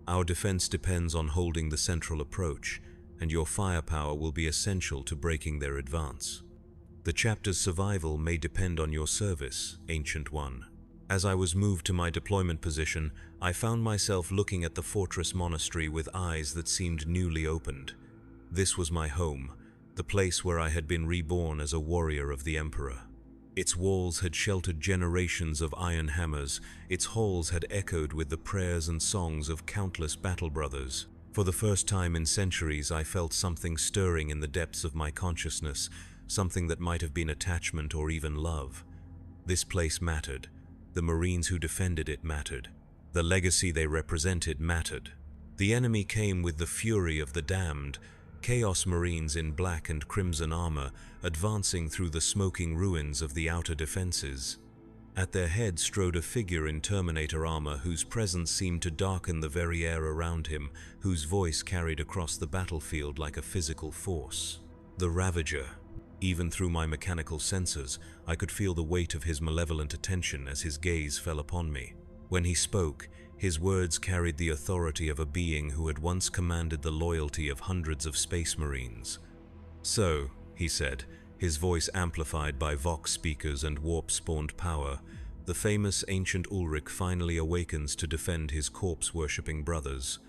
"Our defense depends on holding the central approach, and your firepower will be essential to breaking their advance. The chapter's survival may depend on your service, Ancient One." As I was moved to my deployment position, I found myself looking at the fortress monastery with eyes that seemed newly opened. This was my home, the place where I had been reborn as a warrior of the Emperor. Its walls had sheltered generations of iron hammers, its halls had echoed with the prayers and songs of countless battle brothers. For the first time in centuries, I felt something stirring in the depths of my consciousness, something that might have been attachment or even love. This place mattered. The Marines who defended it mattered. The legacy they represented mattered. The enemy came with the fury of the damned, Chaos Marines in black and crimson armor, advancing through the smoking ruins of the outer defenses. At their head strode a figure in Terminator armor whose presence seemed to darken the very air around him, whose voice carried across the battlefield like a physical force. The Ravager. Even through my mechanical sensors, I could feel the weight of his malevolent attention as his gaze fell upon me. When he spoke, his words carried the authority of a being who had once commanded the loyalty of hundreds of space marines. "So," he said, his voice amplified by Vox speakers and warp-spawned power, "the famous ancient Ulrich finally awakens to defend his corpse-worshipping brothers.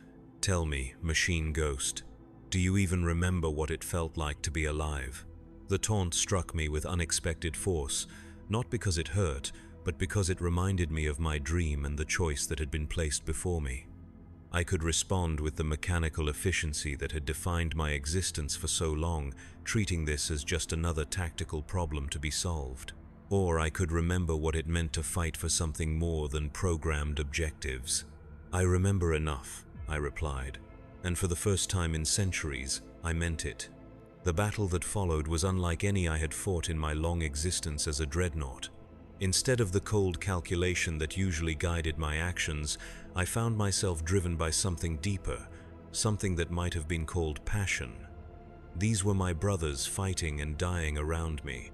Tell me, machine ghost, do you even remember what it felt like to be alive?" The taunt struck me with unexpected force, not because it hurt, but because it reminded me of my dream and the choice that had been placed before me. I could respond with the mechanical efficiency that had defined my existence for so long, treating this as just another tactical problem to be solved. Or I could remember what it meant to fight for something more than programmed objectives. "I remember enough," I replied, and for the first time in centuries, I meant it. The battle that followed was unlike any I had fought in my long existence as a Dreadnought. Instead of the cold calculation that usually guided my actions, I found myself driven by something deeper, something that might have been called passion. These were my brothers fighting and dying around me.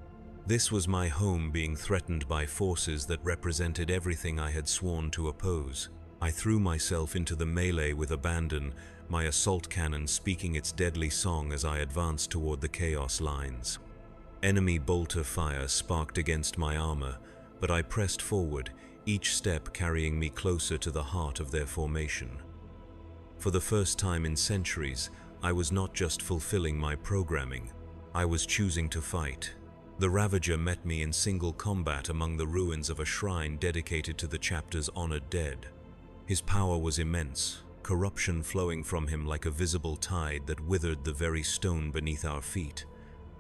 This was my home being threatened by forces that represented everything I had sworn to oppose. I threw myself into the melee with abandon, my assault cannon speaking its deadly song as I advanced toward the chaos lines. Enemy bolter fire sparked against my armor, but I pressed forward, each step carrying me closer to the heart of their formation. For the first time in centuries, I was not just fulfilling my programming, I was choosing to fight. The Ravager met me in single combat among the ruins of a shrine dedicated to the chapter's honored dead. His power was immense, corruption flowing from him like a visible tide that withered the very stone beneath our feet.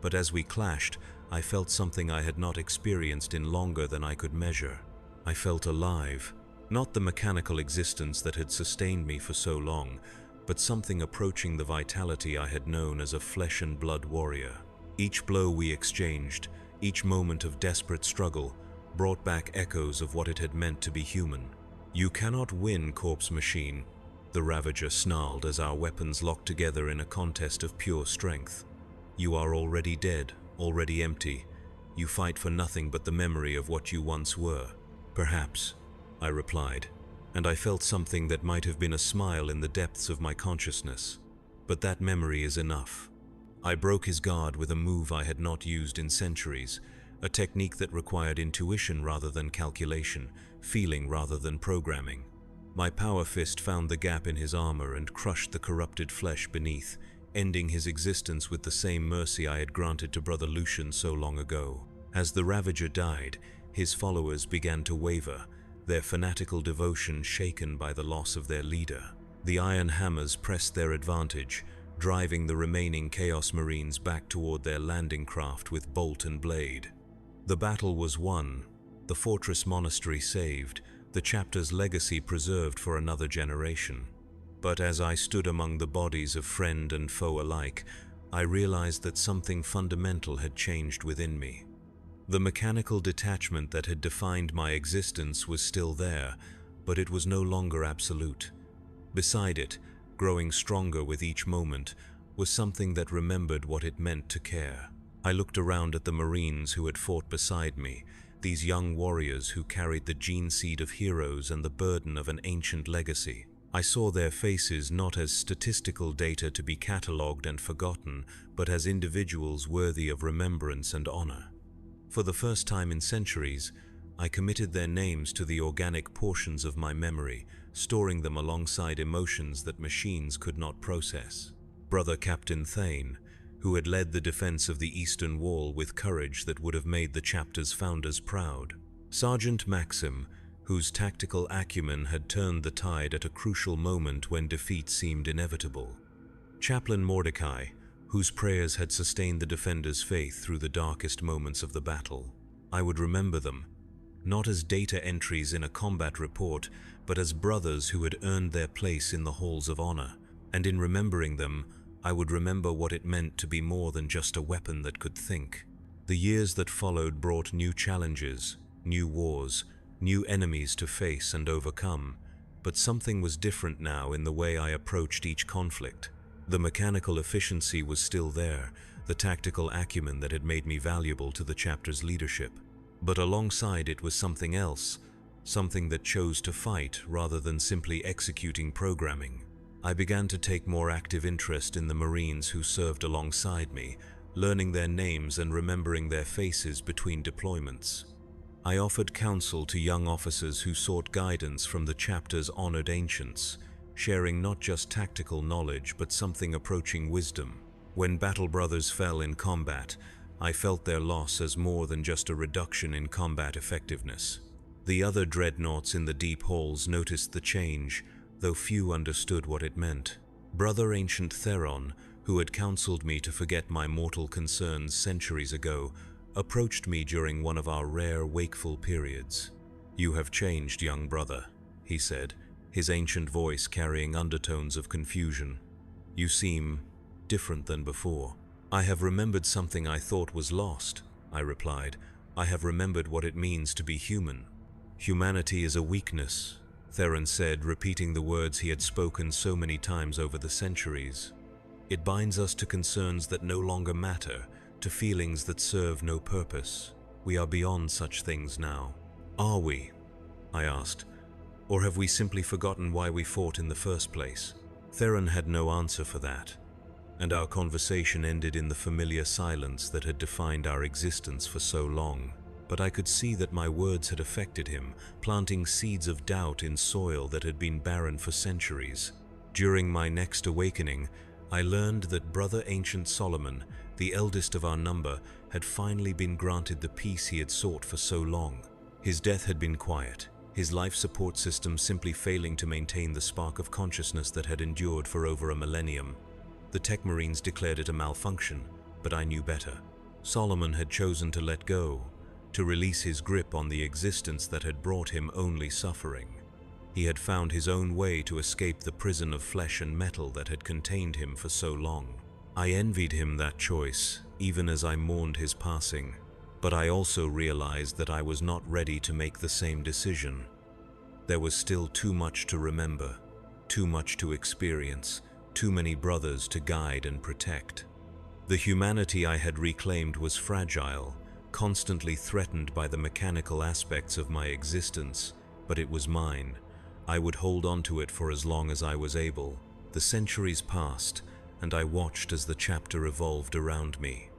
But as we clashed, I felt something I had not experienced in longer than I could measure. I felt alive, not the mechanical existence that had sustained me for so long, but something approaching the vitality I had known as a flesh and blood warrior. Each blow we exchanged, each moment of desperate struggle, brought back echoes of what it had meant to be human. "You cannot win, corpse machine," the Ravager snarled as our weapons locked together in a contest of pure strength. "You are already dead, already empty. You fight for nothing but the memory of what you once were." "Perhaps," I replied, and I felt something that might have been a smile in the depths of my consciousness. "But that memory is enough." I broke his guard with a move I had not used in centuries, a technique that required intuition rather than calculation, feeling rather than programming. My power fist found the gap in his armor and crushed the corrupted flesh beneath, ending his existence with the same mercy I had granted to Brother Lucian so long ago. As the Ravager died, his followers began to waver, their fanatical devotion shaken by the loss of their leader. The Iron Hammers pressed their advantage, driving the remaining Chaos Marines back toward their landing craft with bolt and blade. The battle was won, the fortress monastery saved, the chapter's legacy preserved for another generation. But as I stood among the bodies of friend and foe alike, I realized that something fundamental had changed within me. The mechanical detachment that had defined my existence was still there, but it was no longer absolute. Beside it, growing stronger with each moment, was something that remembered what it meant to care. I looked around at the Marines who had fought beside me, these young warriors who carried the gene seed of heroes and the burden of an ancient legacy. I saw their faces not as statistical data to be catalogued and forgotten, but as individuals worthy of remembrance and honor. For the first time in centuries, I committed their names to the organic portions of my memory, storing them alongside emotions that machines could not process. Brother Captain Thane, who had led the defense of the Eastern Wall with courage that would have made the chapter's founders proud. Sergeant Maxim, whose tactical acumen had turned the tide at a crucial moment when defeat seemed inevitable. Chaplain Mordecai, whose prayers had sustained the defenders' faith through the darkest moments of the battle. I would remember them, not as data entries in a combat report, but as brothers who had earned their place in the halls of honor. And in remembering them, I would remember what it meant to be more than just a weapon that could think. The years that followed brought new challenges, new wars, new enemies to face and overcome, but something was different now in the way I approached each conflict. The mechanical efficiency was still there, the tactical acumen that had made me valuable to the chapter's leadership. But alongside it was something else, something that chose to fight rather than simply executing programming. I began to take more active interest in the Marines who served alongside me, learning their names and remembering their faces between deployments. I offered counsel to young officers who sought guidance from the chapter's honored ancients, sharing not just tactical knowledge but something approaching wisdom. When battle brothers fell in combat, I felt their loss as more than just a reduction in combat effectiveness. The other dreadnoughts in the deep halls noticed the change, though few understood what it meant. Brother Ancient Theron, who had counseled me to forget my mortal concerns centuries ago, approached me during one of our rare wakeful periods. "You have changed, young brother," he said, his ancient voice carrying undertones of confusion. "You seem different than before." "I have remembered something I thought was lost," I replied. "I have remembered what it means to be human." "Humanity is a weakness," Theron said, repeating the words he had spoken so many times over the centuries. "It binds us to concerns that no longer matter, to feelings that serve no purpose. We are beyond such things now." "Are we?" I asked. "Or have we simply forgotten why we fought in the first place?" Theron had no answer for that, and our conversation ended in the familiar silence that had defined our existence for so long. But I could see that my words had affected him, planting seeds of doubt in soil that had been barren for centuries. During my next awakening, I learned that Brother Ancient Solomon, the eldest of our number, had finally been granted the peace he had sought for so long. His death had been quiet, his life support system simply failing to maintain the spark of consciousness that had endured for over a millennium. The Tech Marines declared it a malfunction, but I knew better. Solomon had chosen to let go, to release his grip on the existence that had brought him only suffering. He had found his own way to escape the prison of flesh and metal that had contained him for so long. I envied him that choice, even as I mourned his passing, but I also realized that I was not ready to make the same decision. There was still too much to remember, too much to experience, too many brothers to guide and protect. The humanity I had reclaimed was fragile, constantly threatened by the mechanical aspects of my existence, but it was mine. I would hold on to it for as long as I was able. The centuries passed, and I watched as the chapter evolved around me.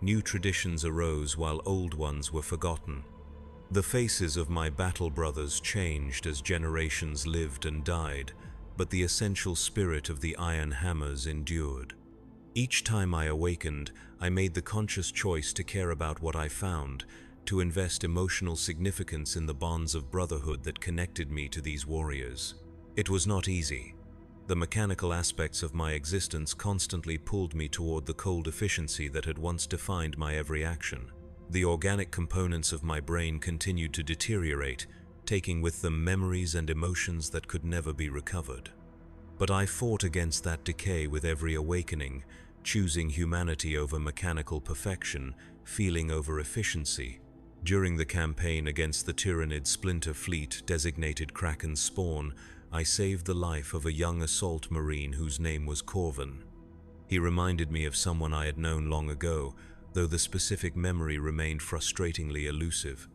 New traditions arose while old ones were forgotten. The faces of my battle brothers changed as generations lived and died, but the essential spirit of the Iron Hammers endured. Each time I awakened, I made the conscious choice to care about what I found, to invest emotional significance in the bonds of brotherhood that connected me to these warriors. It was not easy. The mechanical aspects of my existence constantly pulled me toward the cold efficiency that had once defined my every action. The organic components of my brain continued to deteriorate, taking with them memories and emotions that could never be recovered. But I fought against that decay with every awakening, choosing humanity over mechanical perfection, feeling over efficiency. During the campaign against the Tyrannid splinter fleet designated Kraken's Spawn, I saved the life of a young assault marine whose name was Corvin. He reminded me of someone I had known long ago, though the specific memory remained frustratingly elusive.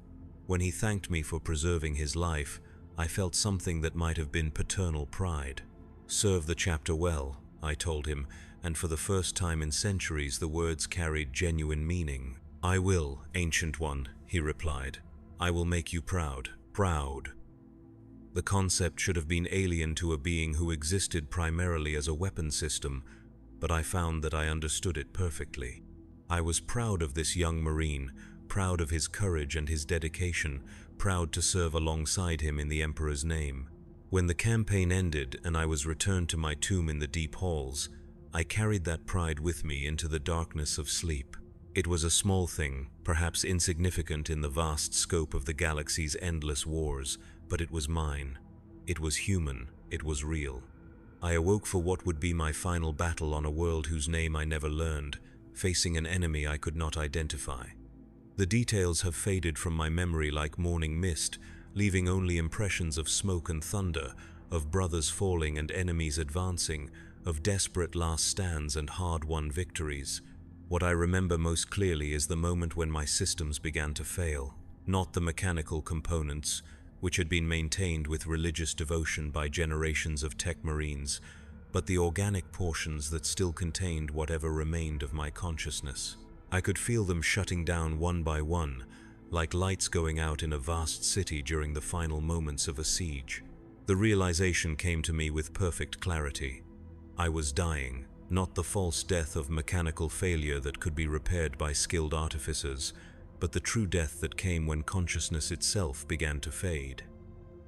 When he thanked me for preserving his life, I felt something that might have been paternal pride. "Serve the chapter well," I told him, and for the first time in centuries the words carried genuine meaning. "I will, Ancient One," he replied. "I will make you proud." Proud. The concept should have been alien to a being who existed primarily as a weapon system, but I found that I understood it perfectly. I was proud of this young Marine, proud of his courage and his dedication, proud to serve alongside him in the Emperor's name. When the campaign ended and I was returned to my tomb in the deep halls, I carried that pride with me into the darkness of sleep. It was a small thing, perhaps insignificant in the vast scope of the galaxy's endless wars, but it was mine. It was human, it was real. I awoke for what would be my final battle on a world whose name I never learned, facing an enemy I could not identify. The details have faded from my memory like morning mist, leaving only impressions of smoke and thunder, of brothers falling and enemies advancing, of desperate last stands and hard-won victories. What I remember most clearly is the moment when my systems began to fail, not the mechanical components, which had been maintained with religious devotion by generations of tech marines, but the organic portions that still contained whatever remained of my consciousness. I could feel them shutting down one by one, like lights going out in a vast city during the final moments of a siege. The realization came to me with perfect clarity. I was dying, not the false death of mechanical failure that could be repaired by skilled artificers, but the true death that came when consciousness itself began to fade.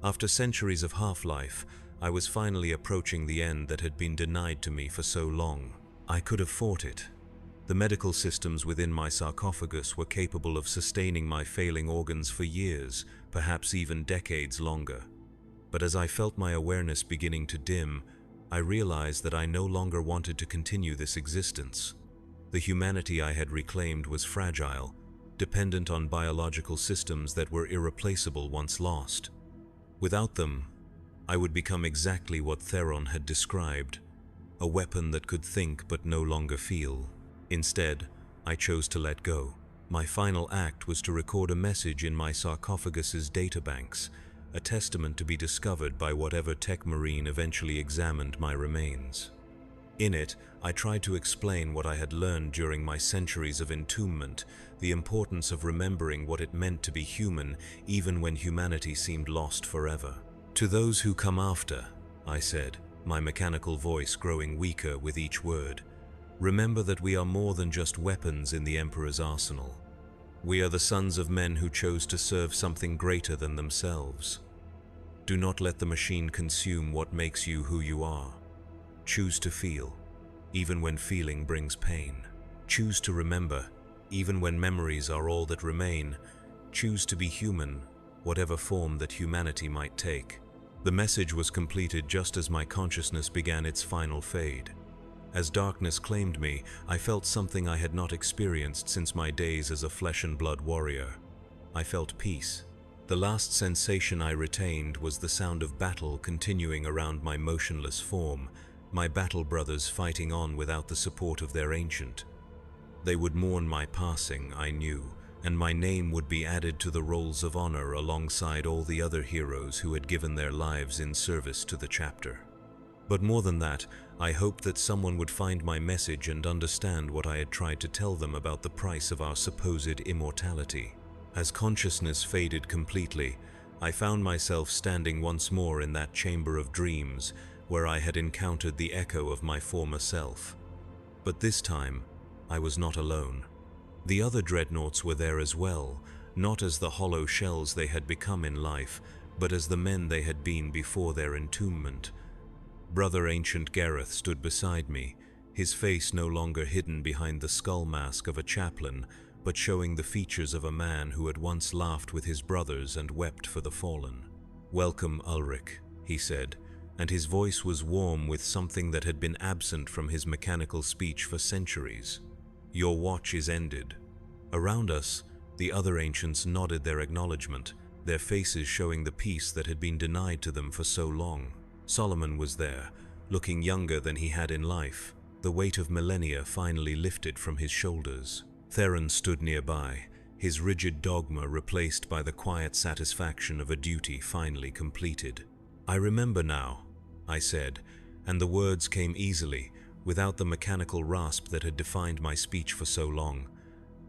After centuries of half-life, I was finally approaching the end that had been denied to me for so long. I could have fought it. The medical systems within my sarcophagus were capable of sustaining my failing organs for years, perhaps even decades longer. But as I felt my awareness beginning to dim, I realized that I no longer wanted to continue this existence. The humanity I had reclaimed was fragile, dependent on biological systems that were irreplaceable once lost. Without them, I would become exactly what Theron had described, a weapon that could think but no longer feel. Instead, I chose to let go. My final act was to record a message in my sarcophagus's databanks, a testament to be discovered by whatever tech marine eventually examined my remains. In it, I tried to explain what I had learned during my centuries of entombment, the importance of remembering what it meant to be human even when humanity seemed lost forever. "To those who come after," I said, my mechanical voice growing weaker with each word, "remember that we are more than just weapons in the Emperor's arsenal. We are the sons of men who chose to serve something greater than themselves. Do not let the machine consume what makes you who you are. Choose to feel, even when feeling brings pain. Choose to remember, even when memories are all that remain. Choose to be human, whatever form that humanity might take." The message was completed just as my consciousness began its final fade. As darkness claimed me, I felt something I had not experienced since my days as a flesh-and-blood warrior. I felt peace. The last sensation I retained was the sound of battle continuing around my motionless form, my battle brothers fighting on without the support of their ancient. They would mourn my passing, I knew, and my name would be added to the rolls of honor alongside all the other heroes who had given their lives in service to the chapter. But more than that, I hoped that someone would find my message and understand what I had tried to tell them about the price of our supposed immortality. As consciousness faded completely, I found myself standing once more in that chamber of dreams where I had encountered the echo of my former self. But this time, I was not alone. The other dreadnoughts were there as well, not as the hollow shells they had become in life, but as the men they had been before their entombment. Brother Ancient Gareth stood beside me, his face no longer hidden behind the skull mask of a chaplain, but showing the features of a man who had once laughed with his brothers and wept for the fallen. "Welcome, Ulrich," he said, and his voice was warm with something that had been absent from his mechanical speech for centuries. "Your watch is ended." Around us, the other ancients nodded their acknowledgement, their faces showing the peace that had been denied to them for so long. Solomon was there, looking younger than he had in life, the weight of millennia finally lifted from his shoulders. Theron stood nearby, his rigid dogma replaced by the quiet satisfaction of a duty finally completed. "I remember now," I said, and the words came easily, without the mechanical rasp that had defined my speech for so long.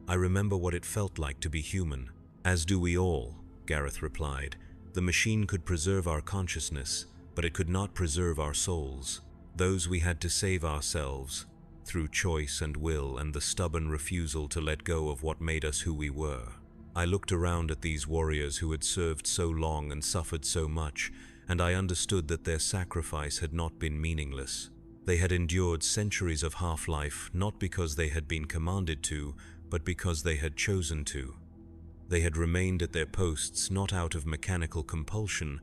"I remember what it felt like to be human." "As do we all," Gareth replied. "The machine could preserve our consciousness, but it could not preserve our souls. Those we had to save ourselves, through choice and will and the stubborn refusal to let go of what made us who we were." I looked around at these warriors who had served so long and suffered so much, and I understood that their sacrifice had not been meaningless. They had endured centuries of half-life not because they had been commanded to, but because they had chosen to. They had remained at their posts not out of mechanical compulsion,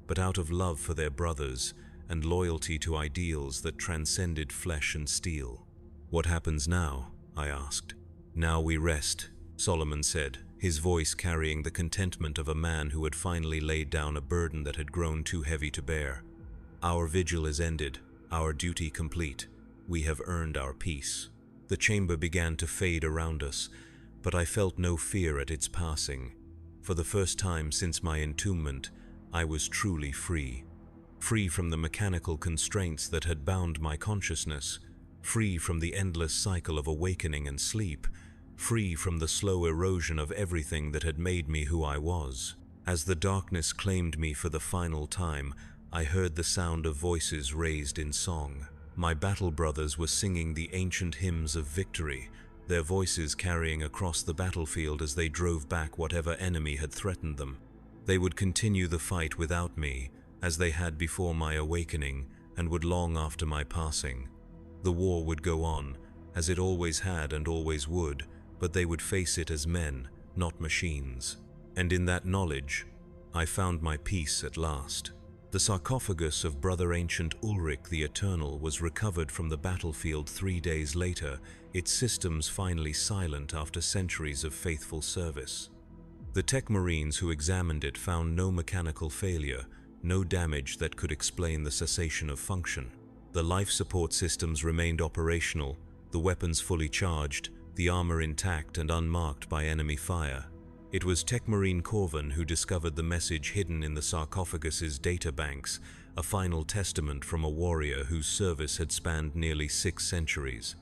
but out of love for their brothers and loyalty to ideals that transcended flesh and steel. "What happens now?" I asked. "Now we rest," Solomon said, his voice carrying the contentment of a man who had finally laid down a burden that had grown too heavy to bear. "Our vigil is ended, our duty complete. We have earned our peace." The chamber began to fade around us, but I felt no fear at its passing. For the first time since my entombment, I was truly free. Free from the mechanical constraints that had bound my consciousness, free from the endless cycle of awakening and sleep, free from the slow erosion of everything that had made me who I was. As the darkness claimed me for the final time, I heard the sound of voices raised in song. My battle brothers were singing the ancient hymns of victory, their voices carrying across the battlefield as they drove back whatever enemy had threatened them. They would continue the fight without me, as they had before my awakening and would long after my passing. The war would go on, as it always had and always would, but they would face it as men, not machines. And in that knowledge, I found my peace at last. The sarcophagus of Brother Ancient Ulrich the Eternal was recovered from the battlefield 3 days later, its systems finally silent after centuries of faithful service. The tech marines who examined it found no mechanical failure, no damage that could explain the cessation of function. The life support systems remained operational, the weapons fully charged, the armor intact and unmarked by enemy fire. It was Tech Marine Corvin who discovered the message hidden in the sarcophagus's databanks, a final testament from a warrior whose service had spanned nearly 6 centuries.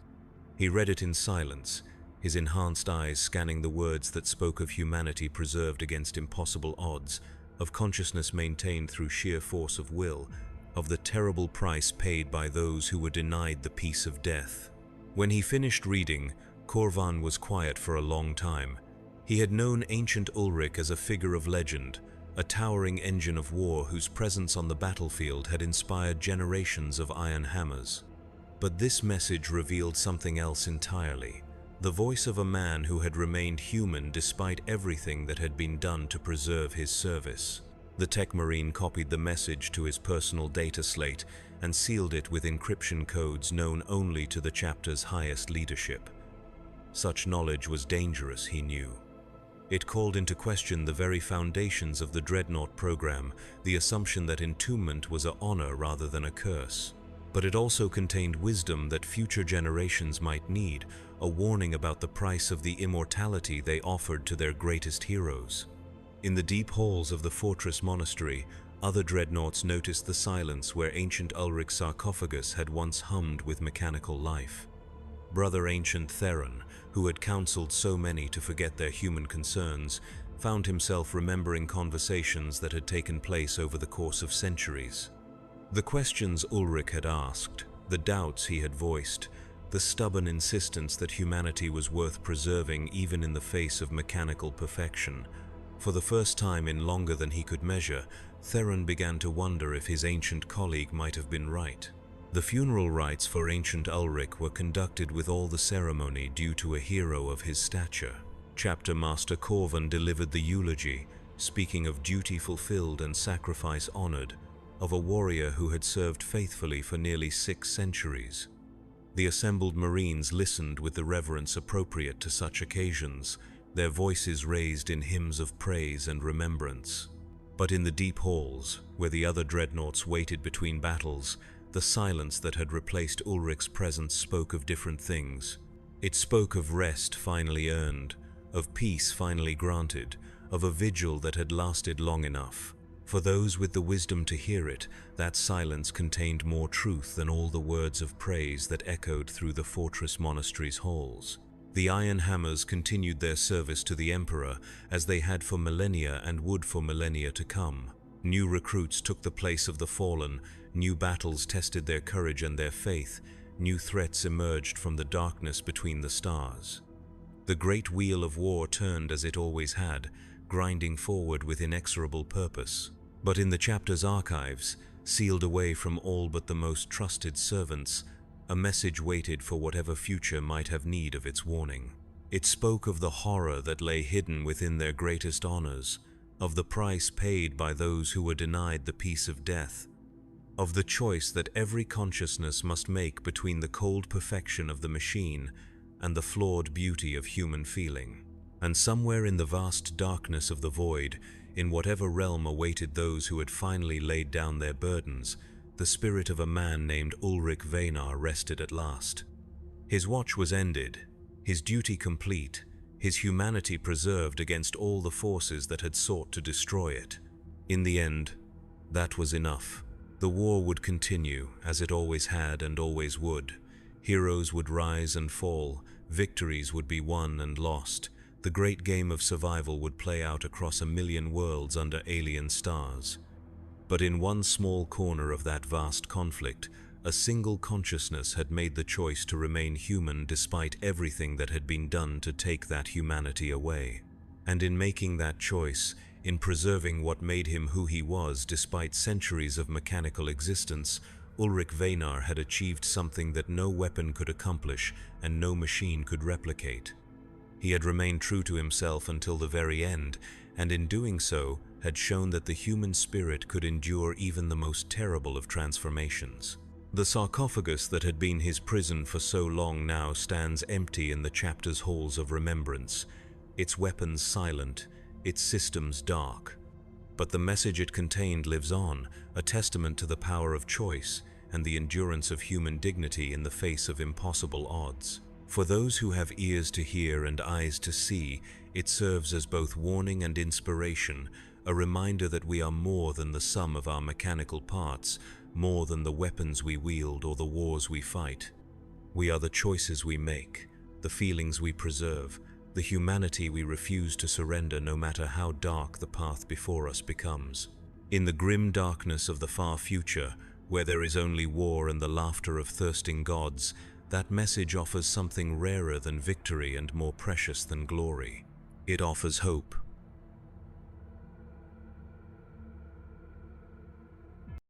He read it in silence, his enhanced eyes scanning the words that spoke of humanity preserved against impossible odds, of consciousness maintained through sheer force of will, of the terrible price paid by those who were denied the peace of death. When he finished reading, Corvan was quiet for a long time. He had known Ancient Ulrich as a figure of legend, a towering engine of war whose presence on the battlefield had inspired generations of iron hammers. But this message revealed something else entirely, the voice of a man who had remained human despite everything that had been done to preserve his service. The Tech Marine copied the message to his personal data slate and sealed it with encryption codes known only to the chapter's highest leadership. Such knowledge was dangerous, he knew. It called into question the very foundations of the Dreadnought program, the assumption that entombment was an honor rather than a curse. But it also contained wisdom that future generations might need, a warning about the price of the immortality they offered to their greatest heroes. In the deep halls of the fortress monastery, other dreadnoughts noticed the silence where Ancient Ulrich's sarcophagus had once hummed with mechanical life. Brother Ancient Theron, who had counseled so many to forget their human concerns, found himself remembering conversations that had taken place over the course of centuries. The questions Ulrich had asked, the doubts he had voiced, the stubborn insistence that humanity was worth preserving even in the face of mechanical perfection. For the first time in longer than he could measure, Theron began to wonder if his ancient colleague might have been right. The funeral rites for ancient Ulrich were conducted with all the ceremony due to a hero of his stature. Chapter Master Corvin delivered the eulogy, speaking of duty fulfilled and sacrifice honored, of a warrior who had served faithfully for nearly 6 centuries. The assembled Marines listened with the reverence appropriate to such occasions, their voices raised in hymns of praise and remembrance. But in the deep halls, where the other dreadnoughts waited between battles, the silence that had replaced Ulrich's presence spoke of different things. It spoke of rest finally earned, of peace finally granted, of a vigil that had lasted long enough. For those with the wisdom to hear it, that silence contained more truth than all the words of praise that echoed through the fortress monastery's halls. The Iron Hammers continued their service to the Emperor as they had for millennia and would for millennia to come. New recruits took the place of the fallen, new battles tested their courage and their faith, new threats emerged from the darkness between the stars. The great wheel of war turned as it always had, grinding forward with inexorable purpose. But in the chapter's archives, sealed away from all but the most trusted servants, a message waited for whatever future might have need of its warning. It spoke of the horror that lay hidden within their greatest honors, of the price paid by those who were denied the peace of death, of the choice that every consciousness must make between the cold perfection of the machine and the flawed beauty of human feeling. And somewhere in the vast darkness of the void, in whatever realm awaited those who had finally laid down their burdens, the spirit of a man named Ulrich Venar rested at last. His watch was ended, his duty complete, his humanity preserved against all the forces that had sought to destroy it. In the end, that was enough. The war would continue, as it always had and always would. Heroes would rise and fall, victories would be won and lost. The great game of survival would play out across 1,000,000 worlds under alien stars. But in one small corner of that vast conflict, a single consciousness had made the choice to remain human despite everything that had been done to take that humanity away. And in making that choice, in preserving what made him who he was despite centuries of mechanical existence, Ulrich Venar had achieved something that no weapon could accomplish and no machine could replicate. He had remained true to himself until the very end, and in doing so, had shown that the human spirit could endure even the most terrible of transformations. The sarcophagus that had been his prison for so long now stands empty in the chapter's halls of remembrance, its weapons silent, its systems dark. But the message it contained lives on, a testament to the power of choice and the endurance of human dignity in the face of impossible odds. For those who have ears to hear and eyes to see, it serves as both warning and inspiration, a reminder that we are more than the sum of our mechanical parts, more than the weapons we wield or the wars we fight. We are the choices we make, the feelings we preserve, the humanity we refuse to surrender no matter how dark the path before us becomes. In the grim darkness of the far future, where there is only war and the laughter of thirsting gods, that message offers something rarer than victory and more precious than glory. It offers hope.